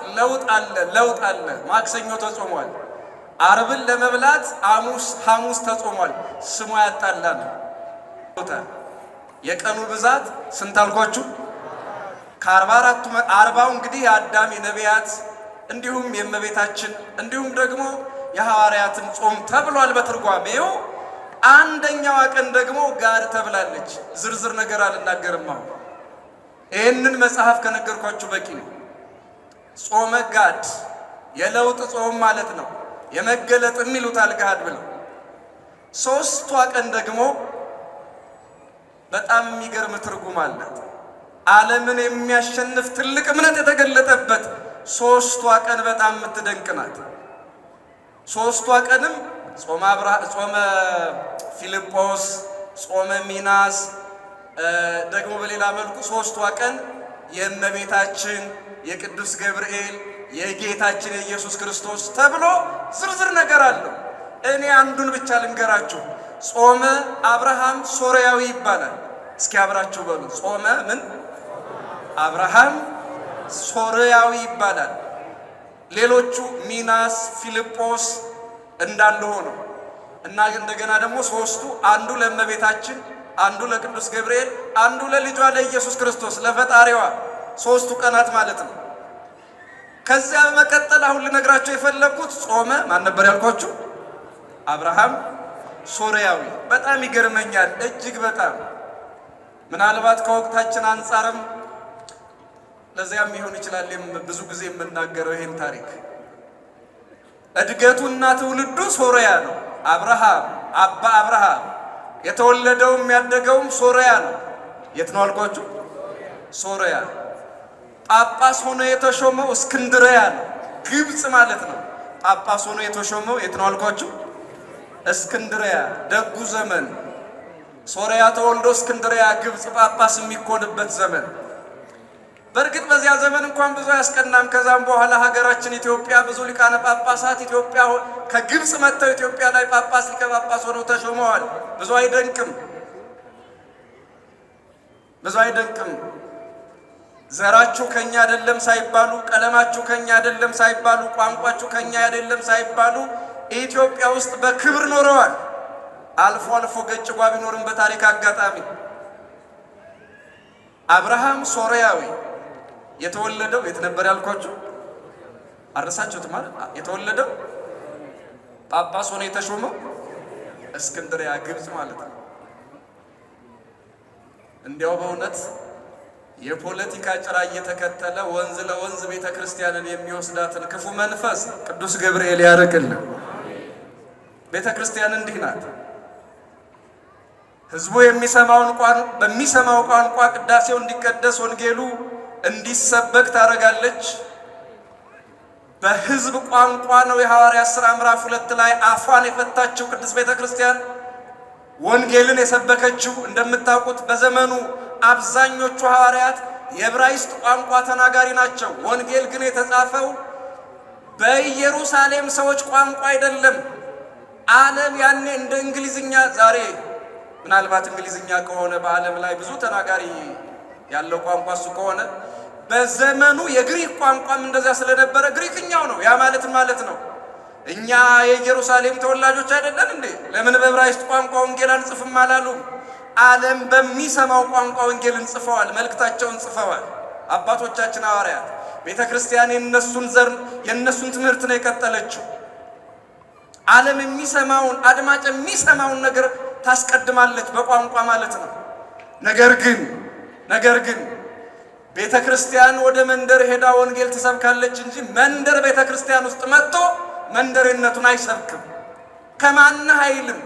ለውጥ አለ። ማክሰኞ ተጾሟል። አርብን ለመብላት ሐሙስ ተጾሟል። ስሙ ያጣላል። የቀኑ ብዛት ስንት አልኳችሁ? ከ40 እንግዲህ የአዳም የነቢያት እንዲሁም የእመቤታችን እንዲሁም ደግሞ የሐዋርያትን ጾም ተብሏል በትርጓሜው። አንደኛዋ ቀን ደግሞ ጋድ ተብላለች። ዝርዝር ነገር አልናገርም። አሁን ይህንን መጽሐፍ ከነገርኳችሁ በቂ ነው። ጾመ ጋድ የለውጥ ጾም ማለት ነው። የመገለጥ የሚሉታል ጋድ ብለው። ሶስቷ ቀን ደግሞ በጣም የሚገርም ትርጉም አላት። ዓለምን የሚያሸንፍ ትልቅ እምነት የተገለጠበት ሶስቷ ቀን በጣም የምትደንቅ ናት። ሶስቷ ቀንም ጾመ ፊልጶስ፣ ጾመ ሚናስ ደግሞ በሌላ መልኩ ሶስቷ ቀን የእመቤታችን የቅዱስ ገብርኤል የጌታችን የኢየሱስ ክርስቶስ ተብሎ ዝርዝር ነገር አለው። እኔ አንዱን ብቻ ልንገራችሁ። ጾመ አብርሃም ሶርያዊ ይባላል። እስኪ አብራችሁ በሉ። ጾመ ምን? አብርሃም ሶርያዊ ይባላል። ሌሎቹ ሚናስ፣ ፊልጶስ እንዳለ ሆነው እና እንደገና ደግሞ ሶስቱ አንዱ ለእመቤታችን፣ አንዱ ለቅዱስ ገብርኤል፣ አንዱ ለልጇ ለኢየሱስ ክርስቶስ ለፈጣሪዋ ሶስቱ ቀናት ማለት ነው። ከዚያ በመቀጠል አሁን ልነግራችሁ የፈለኩት ጾመ ማን ነበር ያልኳችሁ? አብርሃም ሶርያዊ። በጣም ይገርመኛል እጅግ በጣም ምናልባት ከወቅታችን አንጻርም ለዚያም ይሆን ይችላል ብዙ ጊዜ የምናገረው ይሄን ታሪክ። እድገቱና ትውልዱ ሶርያ ነው። አብርሃም አባ አብርሃም የተወለደውም ያደገውም ሶርያ ነው። የት ነው አልኳችሁ? ሶርያ። ጳጳስ ሆኖ የተሾመው እስክንድርያ ነው፣ ግብጽ ማለት ነው። ጳጳስ ሆኖ የተሾመው የት ነው አልኳችሁ? እስክንድርያ። ደጉ ዘመን ሶርያ ተወልዶ እስክንድርያ ግብጽ ጳጳስ የሚኮንበት ዘመን። በእርግጥ በዚያ ዘመን እንኳን ብዙ ያስቀናም። ከዛም በኋላ ሀገራችን ኢትዮጵያ ብዙ ሊቃነ ጳጳሳት ኢትዮጵያ ከግብጽ መጥተው ኢትዮጵያ ላይ ጳጳስ ሊቀ ጳጳስ ሆነው ተሾመዋል። ብዙ አይደንቅም? ብዙ አይደንቅም? ዘራችሁ ከኛ አይደለም ሳይባሉ፣ ቀለማችሁ ከኛ አይደለም ሳይባሉ፣ ቋንቋችሁ ከኛ አይደለም ሳይባሉ ኢትዮጵያ ውስጥ በክብር ኖረዋል። አልፎ አልፎ ገጭጓ ቢኖርም በታሪክ አጋጣሚ አብርሃም ሶርያዊ የተወለደው የት ነበር ያልኳችሁ? አረሳችሁት ማለት የተወለደው ጳጳስ ሆኖ የተሾመው እስክንድርያ ግብጽ ማለት ነው። እንዲያው በእውነት የፖለቲካ ጭራ እየተከተለ ወንዝ ለወንዝ ቤተ ክርስቲያንን የሚወስዳትን ክፉ መንፈስ ቅዱስ ገብርኤል ያርቅልን። ቤተ ክርስቲያን እንዲህ ናት። ህዝቡ በሚሰማው ቋንቋ ቅዳሴው እንዲቀደስ ወንጌሉ እንዲሰበክ ታደርጋለች። በህዝብ ቋንቋ ነው የሐዋርያት ሥራ ምዕራፍ 2 ላይ አፏን የፈታችው ቅዱስ ቤተ ክርስቲያን ወንጌልን የሰበከችው። እንደምታውቁት በዘመኑ አብዛኞቹ ሐዋርያት የዕብራይስጥ ቋንቋ ተናጋሪ ናቸው። ወንጌል ግን የተጻፈው በኢየሩሳሌም ሰዎች ቋንቋ አይደለም። ዓለም ያኔ እንደ እንግሊዝኛ ዛሬ ምናልባት እንግሊዝኛ ከሆነ በዓለም ላይ ብዙ ተናጋሪ ያለው ቋንቋ እሱ ከሆነ በዘመኑ የግሪክ ቋንቋም እንደዛ ስለነበረ ግሪክኛው ነው። ያ ማለት ነው እኛ የኢየሩሳሌም ተወላጆች አይደለን እንዴ? ለምን በዕብራይስጥ ቋንቋ ወንጌል አንጽፍም አላሉም? ዓለም በሚሰማው ቋንቋ ወንጌልን ጽፈዋል፣ መልእክታቸውን ጽፈዋል አባቶቻችን ሐዋርያት። ቤተ ክርስቲያን የነሱን ትምህርት ነው የቀጠለችው። ዓለም የሚሰማውን አድማጭ የሚሰማውን ነገር ታስቀድማለች በቋንቋ ማለት ነው። ነገር ግን ቤተ ክርስቲያን ወደ መንደር ሄዳ ወንጌል ትሰብካለች እንጂ መንደር ቤተ ክርስቲያን ውስጥ መጥቶ መንደርነቱን አይሰብክም። ከማን ኃይልም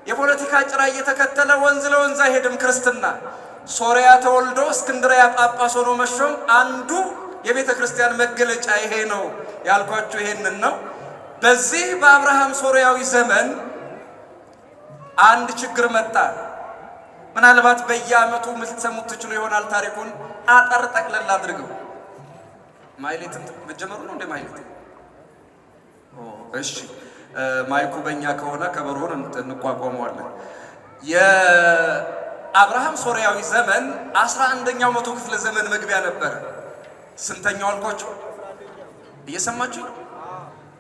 የፖለቲካ ጭራ እየተከተለ ወንዝ ለወንዝ አይሄድም ክርስትና። ሶርያ ተወልዶ እስክንድርያ ጳጳስ ሆኖ መሾም አንዱ የቤተ ክርስቲያን መገለጫ ይሄ ነው ያልኳችሁ ይሄንን ነው። በዚህ በአብርሃም ሶርያዊ ዘመን አንድ ችግር መጣ። ምናልባት በየዓመቱ ልትሰሙት ትችሉ ይሆናል። ታሪኩን አጠር ጠቅለል አድርገው ማይሌትን መጀመሩ ነው እንደ ማይሌት። እሺ ማይኩ በእኛ ከሆነ ከበሮን እንቋቋመዋለን። የአብርሃም ሶርያዊ ዘመን 11ኛው መቶ ክፍለ ዘመን መግቢያ ነበረ። ስንተኛው አልኳችሁ? እየሰማችሁ ነው?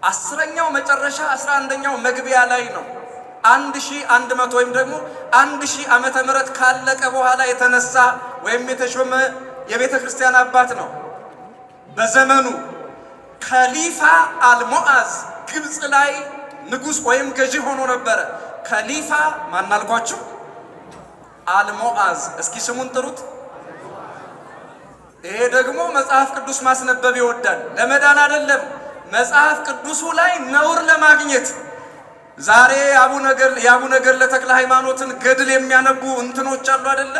10ኛው መጨረሻ 11ኛው መግቢያ ላይ ነው። 1100 ወይም ደግሞ 1000 ዓመተ ምህረት ካለቀ በኋላ የተነሳ ወይም የተሾመ የቤተ ክርስቲያን አባት ነው። በዘመኑ ከሊፋ አልሞዓዝ ግብፅ ላይ ንጉሥ ወይም ገዢ ሆኖ ነበረ። ከሊፋ ማናልኳችሁ? አልሞዓዝ። እስኪ ስሙን ጥሩት። ይሄ ደግሞ መጽሐፍ ቅዱስ ማስነበብ ይወዳል። ለመዳን አይደለም፣ መጽሐፍ ቅዱሱ ላይ ነውር ለማግኘት። ዛሬ የአቡነ ገድለ ተክለ ሃይማኖትን ገድል የሚያነቡ እንትኖች አሉ አይደለ?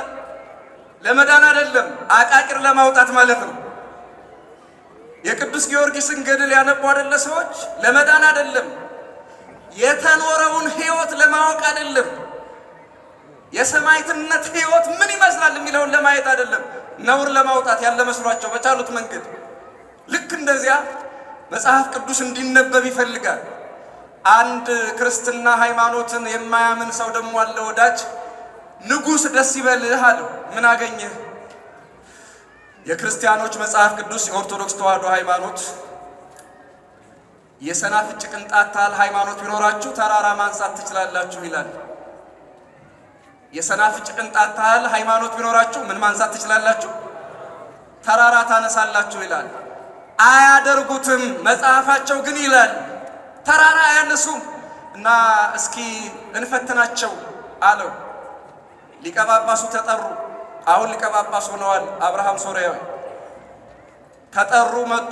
ለመዳን አይደለም፣ አቃቂር ለማውጣት ማለት ነው። የቅዱስ ጊዮርጊስን ገድል ያነቡ አይደለ ሰዎች? ለመዳን አይደለም፣ የተኖረውን ሕይወት ለማወቅ አይደለም፣ የሰማዕትነት ሕይወት ምን ይመስላል የሚለውን ለማየት አይደለም፣ ነውር ለማውጣት ያለ መስሏቸው በቻሉት መንገድ። ልክ እንደዚያ መጽሐፍ ቅዱስ እንዲነበብ ይፈልጋል። አንድ ክርስትና ሃይማኖትን የማያምን ሰው ደግሞ አለ ወዳጅ። ንጉሥ ደስ ይበልህ አለው። ምን አገኘህ? የክርስቲያኖች መጽሐፍ ቅዱስ የኦርቶዶክስ ተዋሕዶ ሃይማኖት የሰናፍጭ ቅንጣት ታህል ሃይማኖት ቢኖራችሁ ተራራ ማንሳት ትችላላችሁ ይላል። የሰናፍጭ ቅንጣት ታህል ሃይማኖት ቢኖራችሁ ምን ማንሳት ትችላላችሁ? ተራራ ታነሳላችሁ ይላል። አያደርጉትም። መጽሐፋቸው ግን ይላል ተራራ አያነሱም። እና እስኪ እንፈትናቸው አለው። ሊቀ ጳጳሱ ተጠሩ። አሁን ሊቀ ጳጳስ ሆነዋል። አብርሃም ሶርያዊ ተጠሩ፣ መጡ።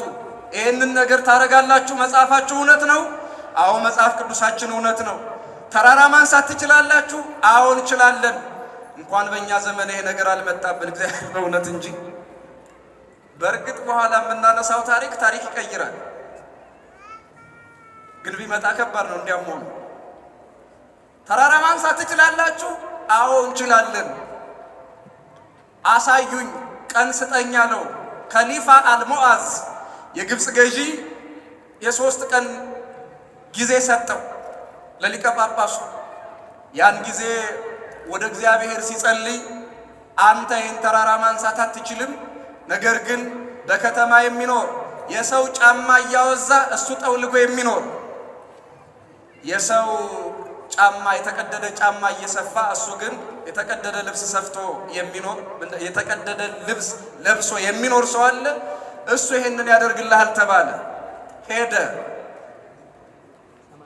ይህንን ነገር ታረጋላችሁ? መጽሐፋችሁ እውነት ነው? አዎ መጽሐፍ ቅዱሳችን እውነት ነው። ተራራ ማንሳት ትችላላችሁ? አዎ እንችላለን። እንኳን በእኛ ዘመን ይሄ ነገር አልመጣብን፣ እግዚአብሔር በእውነት እንጂ። በእርግጥ በኋላ የምናነሳው ታሪክ ይቀይራል። ግን ቢመጣ ከባድ ነው። እንዲያም ሆኖ ተራራ ማንሳት ትችላላችሁ? አዎ እንችላለን። አሳዩኝ፣ ቀን ስጠኝ አለው። ከሊፋ አልሞዓዝ የግብፅ ገዢ የ3 ቀን ጊዜ ሰጠው ለሊቀ ጳጳሱ። ያን ጊዜ ወደ እግዚአብሔር ሲጸልይ አንተ ይህን ተራራ ማንሳት አትችልም፣ ነገር ግን በከተማ የሚኖር የሰው ጫማ እያወዛ እሱ ጠውልጎ የሚኖር የሰው ጫማ የተቀደደ ጫማ እየሰፋ እሱ ግን የተቀደደ ልብስ ሰፍቶ የሚኖር የተቀደደ ልብስ ለብሶ የሚኖር ሰው አለ። እሱ ይሄንን ያደርግልሃል ተባለ። ሄደ።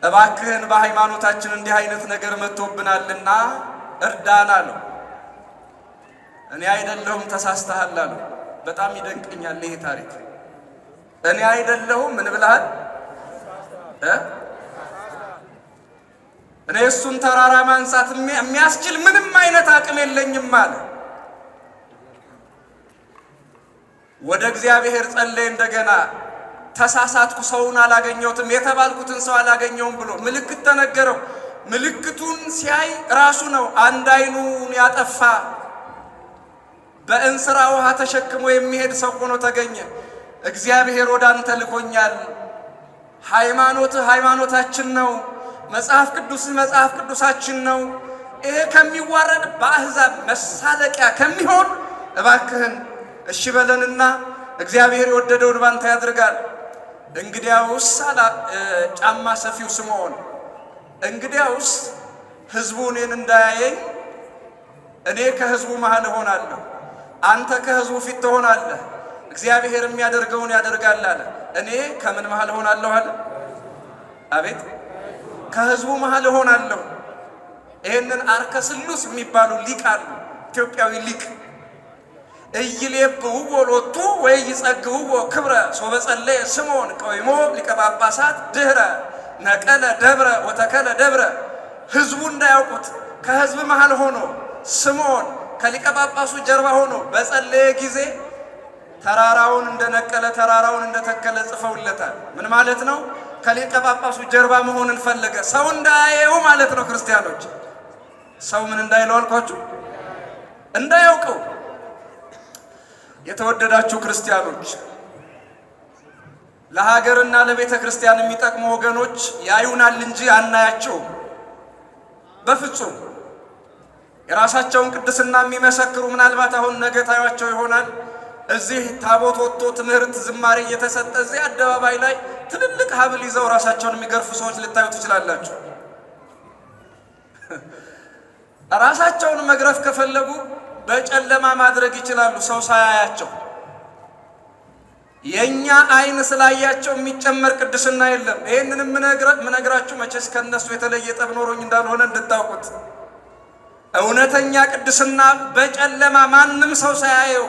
እባክህን በሃይማኖታችን እንዲህ አይነት ነገር መጥቶብናልና እርዳን አለው። እኔ አይደለሁም ተሳስተሃል አለው። በጣም ይደንቀኛል ይሄ ታሪክ። እኔ አይደለሁም ምን ብለሃል? እኔ እሱን ተራራ ማንሳት የሚያስችል ምንም አይነት አቅም የለኝም አለ። ወደ እግዚአብሔር ጸለየ። እንደገና ተሳሳትኩ፣ ሰውን አላገኘሁትም፣ የተባልኩትን ሰው አላገኘሁም ብሎ ምልክት ተነገረው። ምልክቱን ሲያይ ራሱ ነው አንድ አይኑን ያጠፋ በእንስራ ውሃ ተሸክሞ የሚሄድ ሰው ሆኖ ተገኘ። እግዚአብሔር ወደ አንተ ልኮኛል። ሃይማኖታችን ነው፣ መጽሐፍ ቅዱሳችን ነው። ይሄ ከሚዋረድ በአሕዛብ መሳለቂያ ከሚሆን እባክህን እሺ በለንና እግዚአብሔር የወደደውን ባንተ ያድርጋል። እንግዲያውስ ጫማ ሰፊው ስምዖን፣ እንግዲያውስ ሕዝቡ እኔን እንዳያየኝ እኔ ከሕዝቡ መሃል እሆናለሁ፣ አንተ ከሕዝቡ ፊት ትሆናለህ፣ እግዚአብሔር የሚያደርገውን ያደርጋል አለ። እኔ ከምን መሃል እሆናለሁ አለ? አቤት ከሕዝቡ መሃል እሆናለሁ። ይህንን አርከስሉስ የሚባሉ ሊቅ አሉ፣ ኢትዮጵያዊ ሊቅ። እይሌብውዎ ሎቱ ወይጸግውዎ ክብረ ሶበ ጸለየ ስምዖን ቀዊሞ ሊቀ ጳጳሳት ድኅረ ነቀለ ደብረ ወተከለ ደብረ። ሕዝቡ እንዳያውቁት ከሕዝብ መሃል ሆኖ ስምዖን ከሊቀ ጳጳሱ ጀርባ ሆኖ በጸለየ ጊዜ ተራራውን እንደነቀለ ተራራውን እንደተከለ ጽፈውለታል። ምን ማለት ነው? ከሊቀ ጳጳሱ ጀርባ መሆንን ፈለገ። ሰው እንዳያየው ማለት ነው። ክርስቲያኖች ሰው ምን እንዳይለው አልኳችሁ? እንዳያውቀው። የተወደዳችሁ ክርስቲያኖች ለሀገርና ለቤተ ክርስቲያን የሚጠቅሙ ወገኖች ያዩናል እንጂ አናያቸውም በፍጹም። የራሳቸውን ቅድስና የሚመሰክሩ ምናልባት አሁን ነገ ታዩአቸው ይሆናል። እዚህ ታቦት ወጥቶ ትምህርት ዝማሬ እየተሰጠ እዚህ አደባባይ ላይ ትልልቅ ሀብል ይዘው ራሳቸውን የሚገርፉ ሰዎች ልታዩ ትችላላችሁ። ራሳቸውን መግረፍ ከፈለጉ በጨለማ ማድረግ ይችላሉ ሰው ሳያያቸው። የኛ አይን ስላያቸው የሚጨመር ቅድስና የለም። ይሄንንም ምነግራችሁ መቼስ ከነሱ የተለየ ጠብ ኖሮኝ እንዳልሆነ እንድታውቁት። እውነተኛ ቅድስና በጨለማ ማንም ሰው ሳያየው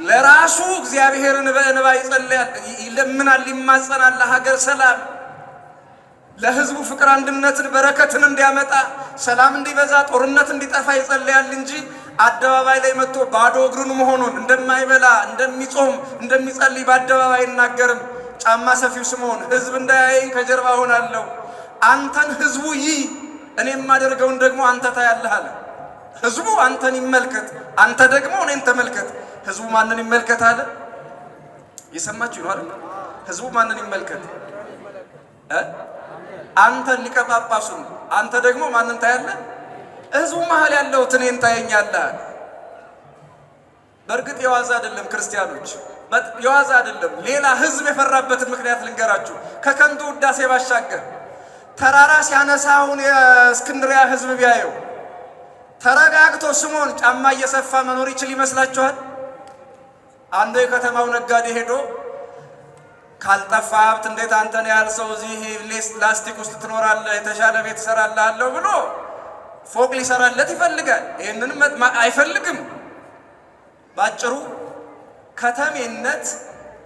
ለራሱ እግዚአብሔርን በእንባ ይጸልያል፣ ይለምናል፣ ይማጸናል፣ ለሀገር ሰላም፣ ለህዝቡ ፍቅር፣ አንድነትን፣ በረከትን እንዲያመጣ፣ ሰላም እንዲበዛ፣ ጦርነት እንዲጠፋ ይጸልያል እንጂ አደባባይ ላይ መጥቶ ባዶ እግሩን መሆኑን እንደማይበላ እንደሚጾም እንደሚጸልይ በአደባባይ አይናገርም። ጫማ ሰፊው ስምዖን ህዝብ እንዳያየኝ ከጀርባ ሆናለሁ፣ አንተን ህዝቡ ይይ፣ እኔ የማደርገውን ደግሞ አንተ ታያለህ አለ። ህዝቡ አንተን ይመልከት፣ አንተ ደግሞ እኔን ተመልከት። ህዝቡ ማንን ይመልከት አለ? የሰማችሁ ነው አይደል? ህዝቡ ማንን ይመልከት? አንተን ሊቀ ጳጳሱን፣ አንተ ደግሞ ማንን ታያለህ? ህዝቡ መሃል ያለው እኔን ታየኛለህ። በእርግጥ የዋዛ አይደለም ክርስቲያኖች፣ የዋዛ አይደለም። ሌላ ህዝብ የፈራበትን ምክንያት ልንገራችሁ። ከከንቱ ውዳሴ ባሻገር ተራራ ሲያነሳውን የእስክንድሪያ ህዝብ ቢያየው ተረጋግቶ ስምዖን ጫማ እየሰፋ መኖር ይችል ይመስላችኋል? አንዱ የከተማው ነጋዴ ሄዶ ካልጠፋ ሀብት እንዴት አንተን ያህል ሰው እዚህ ላስቲክ ውስጥ ትኖራለህ፣ የተሻለ ቤት እሰራልሃለሁ ብሎ ፎቅ ሊሰራለት ይፈልጋል። ይህንንም አይፈልግም። ባጭሩ ከተሜነት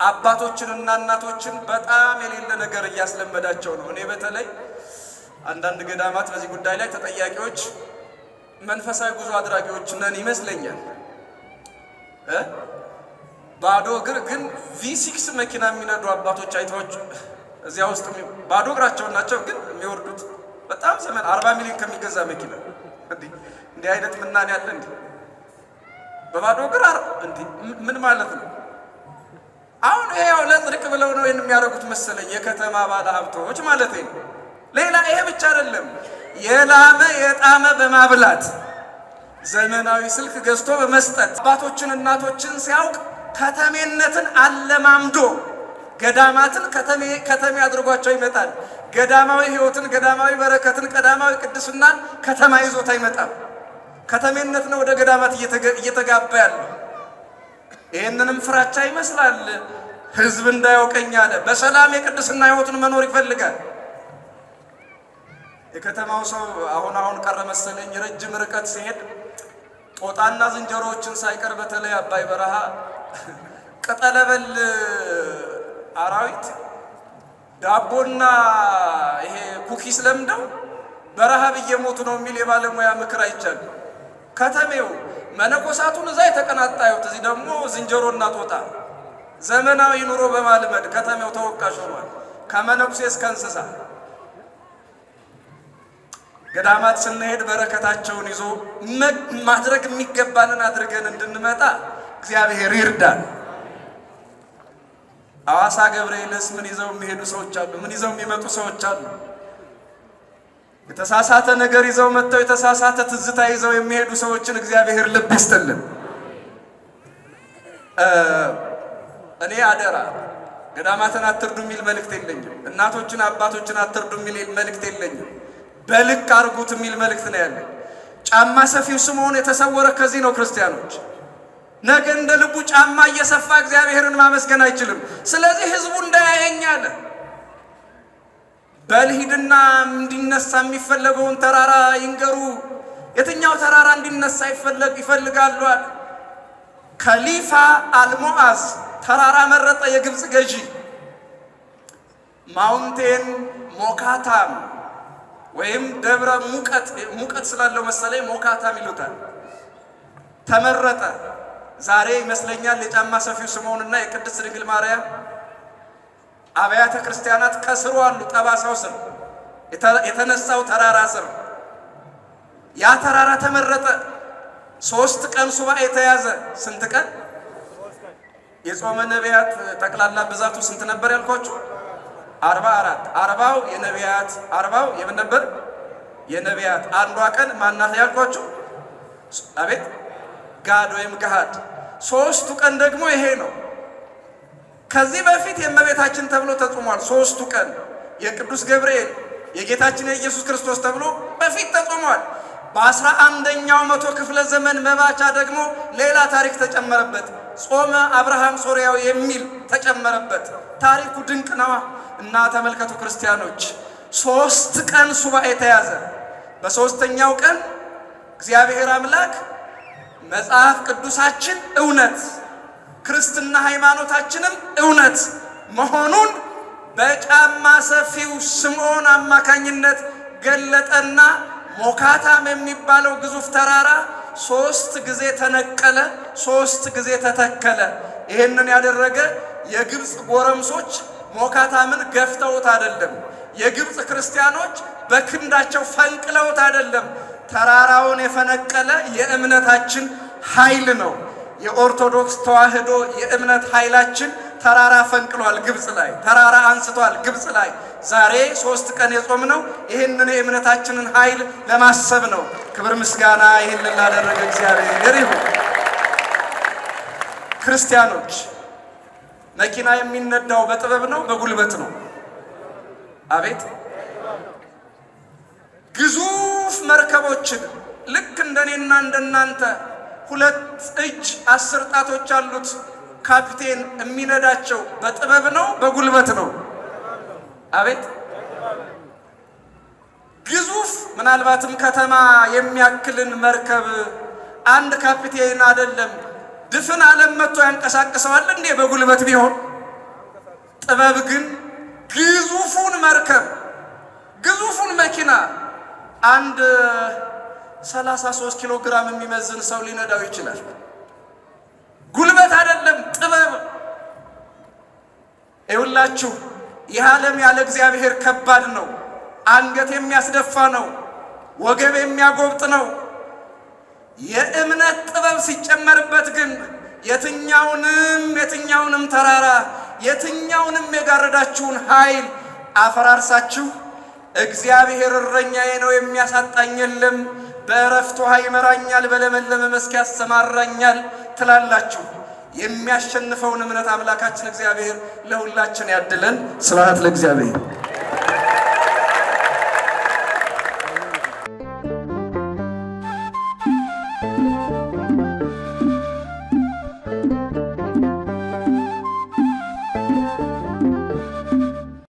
አባቶችንና እናቶችን በጣም የሌለ ነገር እያስለመዳቸው ነው። እኔ በተለይ አንዳንድ ገዳማት በዚህ ጉዳይ ላይ ተጠያቂዎች መንፈሳዊ ጉዞ አድራጊዎች ነን ይመስለኛል። ባዶ እግር ግን V6 መኪና የሚነዱ አባቶች አይታችሁ እዚያ ውስጥ ባዶ እግራቸው ናቸው፣ ግን የሚወርዱት በጣም ዘመን 40 ሚሊዮን ከሚገዛ መኪና። እንዲህ አይነት ምናን ያለ እንዴ? በባዶ እግር እንዴ? ምን ማለት ነው? አሁን ይሄው ለጽድቅ ብለው ነው የሚያደርጉት መሰለኝ የከተማ ባለ ሀብቶች ማለት ነው። ሌላ ይሄ ብቻ አይደለም። የላመ የጣመ በማብላት ዘመናዊ ስልክ ገዝቶ በመስጠት አባቶችን እናቶችን ሲያውቅ ከተሜነትን አለማምዶ ገዳማትን ከተሜ አድርጓቸው ይመጣል። ገዳማዊ ሕይወትን፣ ገዳማዊ በረከትን፣ ገዳማዊ ቅድስናን ከተማ ይዞት አይመጣም። ከተሜነት ነው ወደ ገዳማት እየተጋባ ያለው። ይህንንም ፍራቻ ይመስላል። ህዝብ እንዳያውቀኝ አለ። በሰላም የቅድስና ሕይወትን መኖር ይፈልጋል። የከተማው ሰው አሁን ቀረ መሰለኝ ረጅም ርቀት ሲሄድ ጦጣና ዝንጀሮዎችን ሳይቀር በተለይ አባይ በረሃ ቅጠለበል አራዊት ዳቦና ይሄ ኩኪስ ለምደው በረሃብ እየሞቱ ነው የሚል የባለሙያ ምክር አይቻልም። ከተሜው መነኮሳቱን እዛ የተቀናጣዩት፣ እዚህ ደግሞ ዝንጀሮና ጦጣ። ዘመናዊ ኑሮ በማልመድ ከተሜው ተወቃሽ ሆኗል፣ ከመነኩሴ እስከ እንስሳ። ገዳማት ስንሄድ በረከታቸውን ይዞ ማድረግ የሚገባንን አድርገን እንድንመጣ እግዚአብሔር ይርዳል። ሐዋሳ ገብርኤልስ ምን ይዘው የሚሄዱ ሰዎች አሉ፣ ምን ይዘው የሚመጡ ሰዎች አሉ። የተሳሳተ ነገር ይዘው መጥተው የተሳሳተ ትዝታ ይዘው የሚሄዱ ሰዎችን እግዚአብሔር ልብ ይስጥልን። እኔ አደራ ገዳማትን አትርዱ የሚል መልእክት የለኝም። እናቶችን አባቶችን አትርዱ የሚል መልእክት የለኝም። በልክ አርጉት የሚል መልእክት ነው ያለኝ። ጫማ ሰፊው ስምዖን የተሰወረ ከዚህ ነው። ክርስቲያኖች ነገ እንደ ልቡ ጫማ እየሰፋ እግዚአብሔርን ማመስገን አይችልም። ስለዚህ ህዝቡ እንዳያየኝ አለ። በልሂድና እንዲነሳ የሚፈለገውን ተራራ ይንገሩ። የትኛው ተራራ እንዲነሳ ይፈልጋሉ አለ። ከሊፋ አልሞአዝ ተራራ መረጠ የግብፅ ገዢ። ማውንቴን ሞካታም ወይም ደብረ ሙቀት ስላለው መሰለኝ ሞካታም ይሉታል። ተመረጠ። ዛሬ ይመስለኛል የጫማ ሰፊው ስምዖንና የቅድስት ድንግል ማርያም አብያተ ክርስቲያናት ከስሩ አሉ። ጠባሳው ስር የተነሳው ተራራ ስር ያ ተራራ ተመረጠ። 3 ቀን ሱባኤ ተያዘ። ስንት ቀን? የጾመ ነቢያት ጠቅላላ ብዛቱ ስንት ነበር ያልኳችሁ? 44። 40ው የነቢያት 40ው የምን ነበር? የነቢያት። አንዷ ቀን ማናት ያልኳችሁ? አቤት ጋድ ወይም ገሃድ። 3ቱ ቀን ደግሞ ይሄ ነው። ከዚህ በፊት የእመቤታችን ተብሎ ተጾሟል። 3ቱ ቀን የቅዱስ ገብርኤል የጌታችን የኢየሱስ ክርስቶስ ተብሎ በፊት ተጾሟል። በ11ኛው መቶ ክፍለ ዘመን መባቻ ደግሞ ሌላ ታሪክ ተጨመረበት። ጾመ አብርሃም ሶርያዊ የሚል ተጨመረበት። ታሪኩ ድንቅ ነው እና ተመልከቱ ክርስቲያኖች፣ 3 ቀን ሱባኤ ተያዘ። በ3ኛው ቀን እግዚአብሔር አምላክ መጽሐፍ ቅዱሳችን እውነት፣ ክርስትና ሃይማኖታችንም እውነት መሆኑን በጫማ ሰፊው ስምዖን አማካኝነት ገለጠና ሞካታም የሚባለው ግዙፍ ተራራ 3 ጊዜ ተነቀለ፣ 3 ጊዜ ተተከለ። ይህንን ያደረገ የግብፅ ጎረምሶች ሞካታምን ገፍተውት አይደለም፣ የግብፅ ክርስቲያኖች በክንዳቸው ፈንቅለውት አይደለም። ተራራውን የፈነቀለ የእምነታችን ኃይል ነው። የኦርቶዶክስ ተዋህዶ የእምነት ኃይላችን ተራራ ፈንቅሏል፣ ግብፅ ላይ ተራራ አንስቷል፣ ግብፅ ላይ። ዛሬ 3 ቀን የጾምነው ይህንን የእምነታችንን ኃይል ለማሰብ ነው። ክብር ምስጋና ይህንን ላደረገ እግዚአብሔር ይሁን። ክርስቲያኖች፣ መኪና የሚነዳው በጥበብ ነው በጉልበት ነው? አቤት! ግዙፍ መርከቦችን ልክ እንደኔና እንደናንተ 2 እጅ 10 ጣቶች ያሉት ካፒቴን የሚነዳቸው በጥበብ ነው በጉልበት ነው? አቤት! ግዙፍ ምናልባትም ከተማ የሚያክልን መርከብ አንድ ካፒቴን አይደለም ድፍን ዓለም መጥቶ ያንቀሳቅሰዋል እንዴ በጉልበት ቢሆን? ጥበብ ግን ግዙፉን መርከብ ግዙፉን መኪና አንድ 33 ኪሎ ግራም የሚመዝን ሰው ሊነዳው ይችላል። ጉልበት አይደለም ጥበብ። ይኸውላችሁ ይህ ዓለም ያለ እግዚአብሔር ከባድ ነው። አንገት የሚያስደፋ ነው። ወገብ የሚያጎብጥ ነው። የእምነት ጥበብ ሲጨመርበት ግን የትኛውንም ተራራ የትኛውንም የጋረዳችሁን ኃይል አፈራርሳችሁ እግዚአብሔር እረኛዬ ነው የሚያሳጣኝ የለም፣ በዕረፍት ውኃ ይመራኛል፣ በለመለመ መስክ ያሰማራኛል ትላላችሁ። የሚያሸንፈውን እምነት አምላካችን እግዚአብሔር ለሁላችን ያድለን። ስብሐት ለእግዚአብሔር።